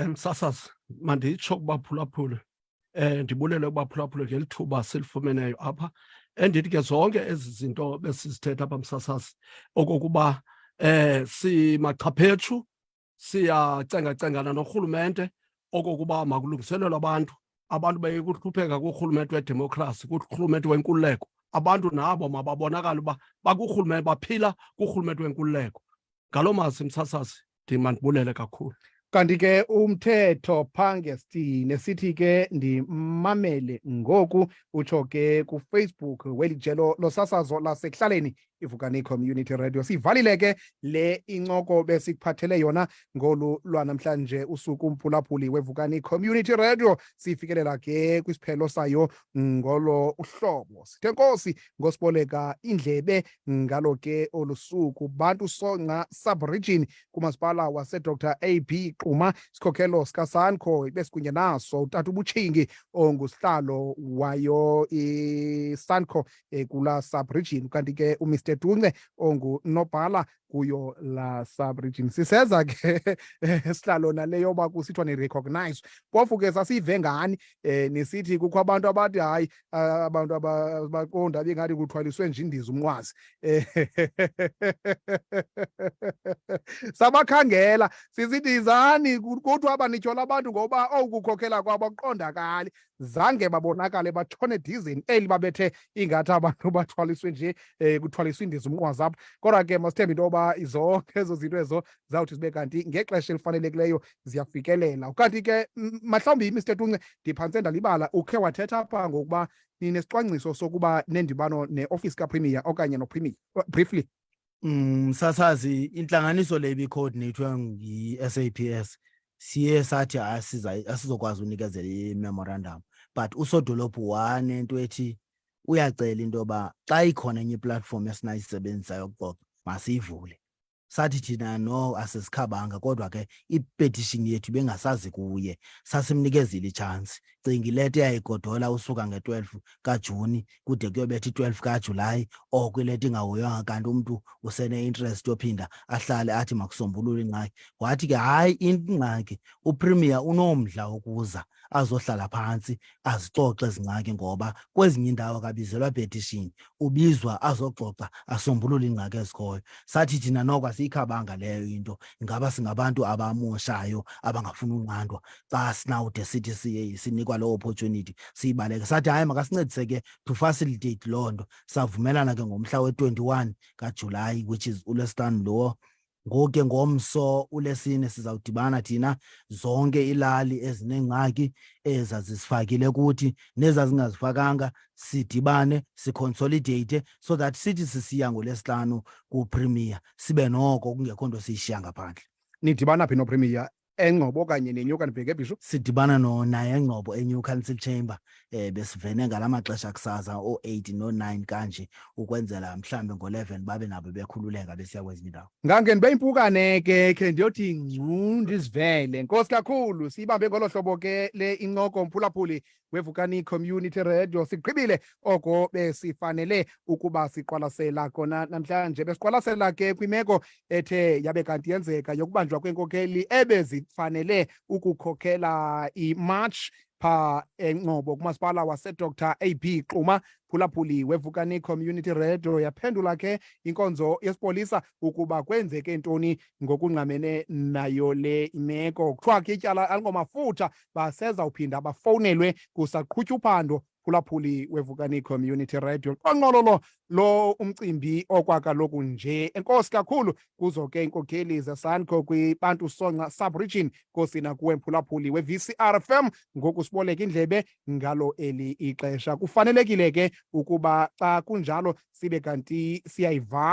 Msasazi manditsho kubaphulaphule ndibulele kubaphulaphule ngeli thuba silifumeneyo apha. Endithi ke zonke ezi zinto besizithetha apha msasazi okokuba simachaphethu siyacengacengana norhulumente okokuba makulungiselelwe abantu bekuhlupheka kurhulumente wedemokhrasi, kurhulumente wenkululeko. Abantu nabo mababonakala uba bakurhulumente, baphila kurhulumente wenkululeko. Ngaloo mazwi msasazi ndimandibulele kakhulu. Kanti ke umthetho phange nesithi ke ndimamele ngoku utsho ke kuFacebook weli jelo losasazo lasekuhlaleni iVukani Community Radio. Sivalile ke le incoko besikuphathele yona ngolu lwanamhlanje usuku umphulaphuli weVukani Community Radio. Sifikelela ke kwisiphelo sayo ngolo uhlobo. Sithe Nkosi ngosiboleka indlebe ngalo ke olusuku Bantu Songca Sub Region kumasipala wase Dr. AB Quma sikhokhelo sikaSanco besikunye naso utata Butshingi ongusihlalo wayo iSanco kula Sub Region. Kanti ke uMr Tunce ongunobhala kuyo la sub-region. Siseza ke sihlalo naleyo ba kusithiwa ni-recognize. Phofu ke sasive ngani nisithi kukho abantu abathi hayi abantu abaqonda bengathi kuthwaliswe nje indiza umnqwazi. Sabakhangela sisithi izani kuthiwa banityola abantu ngoba okukhokhela kwabo aqondakali. Zange babonakale batshone dizini eli babethe ingathi abantu bathwaliswe nje kuthwaliswa indiza umnqwazi apha. Kodwa ke masithembe into yoba zonke ezo zinto ezo zawuthi zibe kanti ngexesha elifanelekileyo ziyafikelela. Kanti ke mhlawumbi Mr Tunce ndiphantse ndalibala ukhe wathetha apha ngokuba ninesicwangciso sokuba nendibano ne-office kaPremier okanye noPremier briefly. Sasazi intlanganiso le ibicoordinatwe yi-SAPS siye sathi asizokwazi unikezela i-memorandum, but usodolophu wanento ethi uyacela into yoba xa ikhona enye iplatform esinayisebenzisayo yokuxoxa masiyivule. Sathi thina no asisikhabanga, kodwa ke ipetition yethu bengasazi kuye, sasimnikezile ichance. Cinga ileta yayigodola usuka nge-12 kaJuni kude kuyobetha i-12 kaJulayi, kwileta ingahoyanga kanti umuntu usene-interest yophinda ahlale athi makusombulule ingxaki. Wathi ke hayi ingxaki uPremier unomdla wokuza azohlala phansi azixoxe izingxaki, ngoba kwezinye indawo akabizelwa petition, ubizwa azoxoxa asombulule ingxaki ezikhoyo. Sathi thina noko asiyikhabanga leyo into, ingaba singabantu abamoshayo abangafuni unqandwa xa sinawude sithi sinikwa leyo opportunity siyibaleke. Sathi hayi makasincedise ke to facilitate loo nto. Savumelana ke ngomhla we-21 kaJulayi, which is uLwesihlanu lo. Ngoke ngomso uLesine sizawudibana thina zonke ilali ezinengxaki ezazisifakile kuthi nezazingazifakanga, sidibane siconsolidate so that sithi sisiya ngoLesihlanu kuPremier sibe noko kungekho nto siyishiya ngaphandle. Nidibana phi noPremier? eNgcobo okanye nenyuka nibheke ebhisho? Sidibana naye eNgcobo eNew Council Chamber, besivene ngalamaxesha kusaza o-8 no-9 kanje, ukwenzela mhlambe ngo-11 babe nabo bekhululeka besiya kwezinye indawo. Ngange ndibe impukane ke ndiyothi ndizivele. Nkosi kakhulu, siyibambe ngolo hlobo ke le incoko mphulaphuli weVukani Community Radio. Sigqibile oko besifanele ukuba siqwalasela kona namhlanje. Besiqwalasela ke kwimeko ethe yabe kanti yenzeka yokubanjwa kweenkokheli ebezifanele ukukhokhela iMarch pha eNgcobo kumasipala waseDr AB Xuma. Phulaphuli weVukani Community Radio yaphendula ke inkonzo yesipolisa ukuba kwenzeke ntoni ngokungqamene nayo le imeko. Kuthiwa ke ityala alingomafutha baseza uphinda bafowunelwe kusaqhutywa uphando. Phulaphuli weVukani Community Radio. Qonqololo lo umcimbi okwakaloku nje. Enkosi kakhulu kuzo ke inkokheli zeSANCO kwiBantu Songca Sub Region. Nkosi nakuwe mphulaphuli we-VCR FM ngoku siboleka indlebe ngalo eli ixesha. Kufanelekile ke ukuba xa kunjalo sibe kanti siyayivala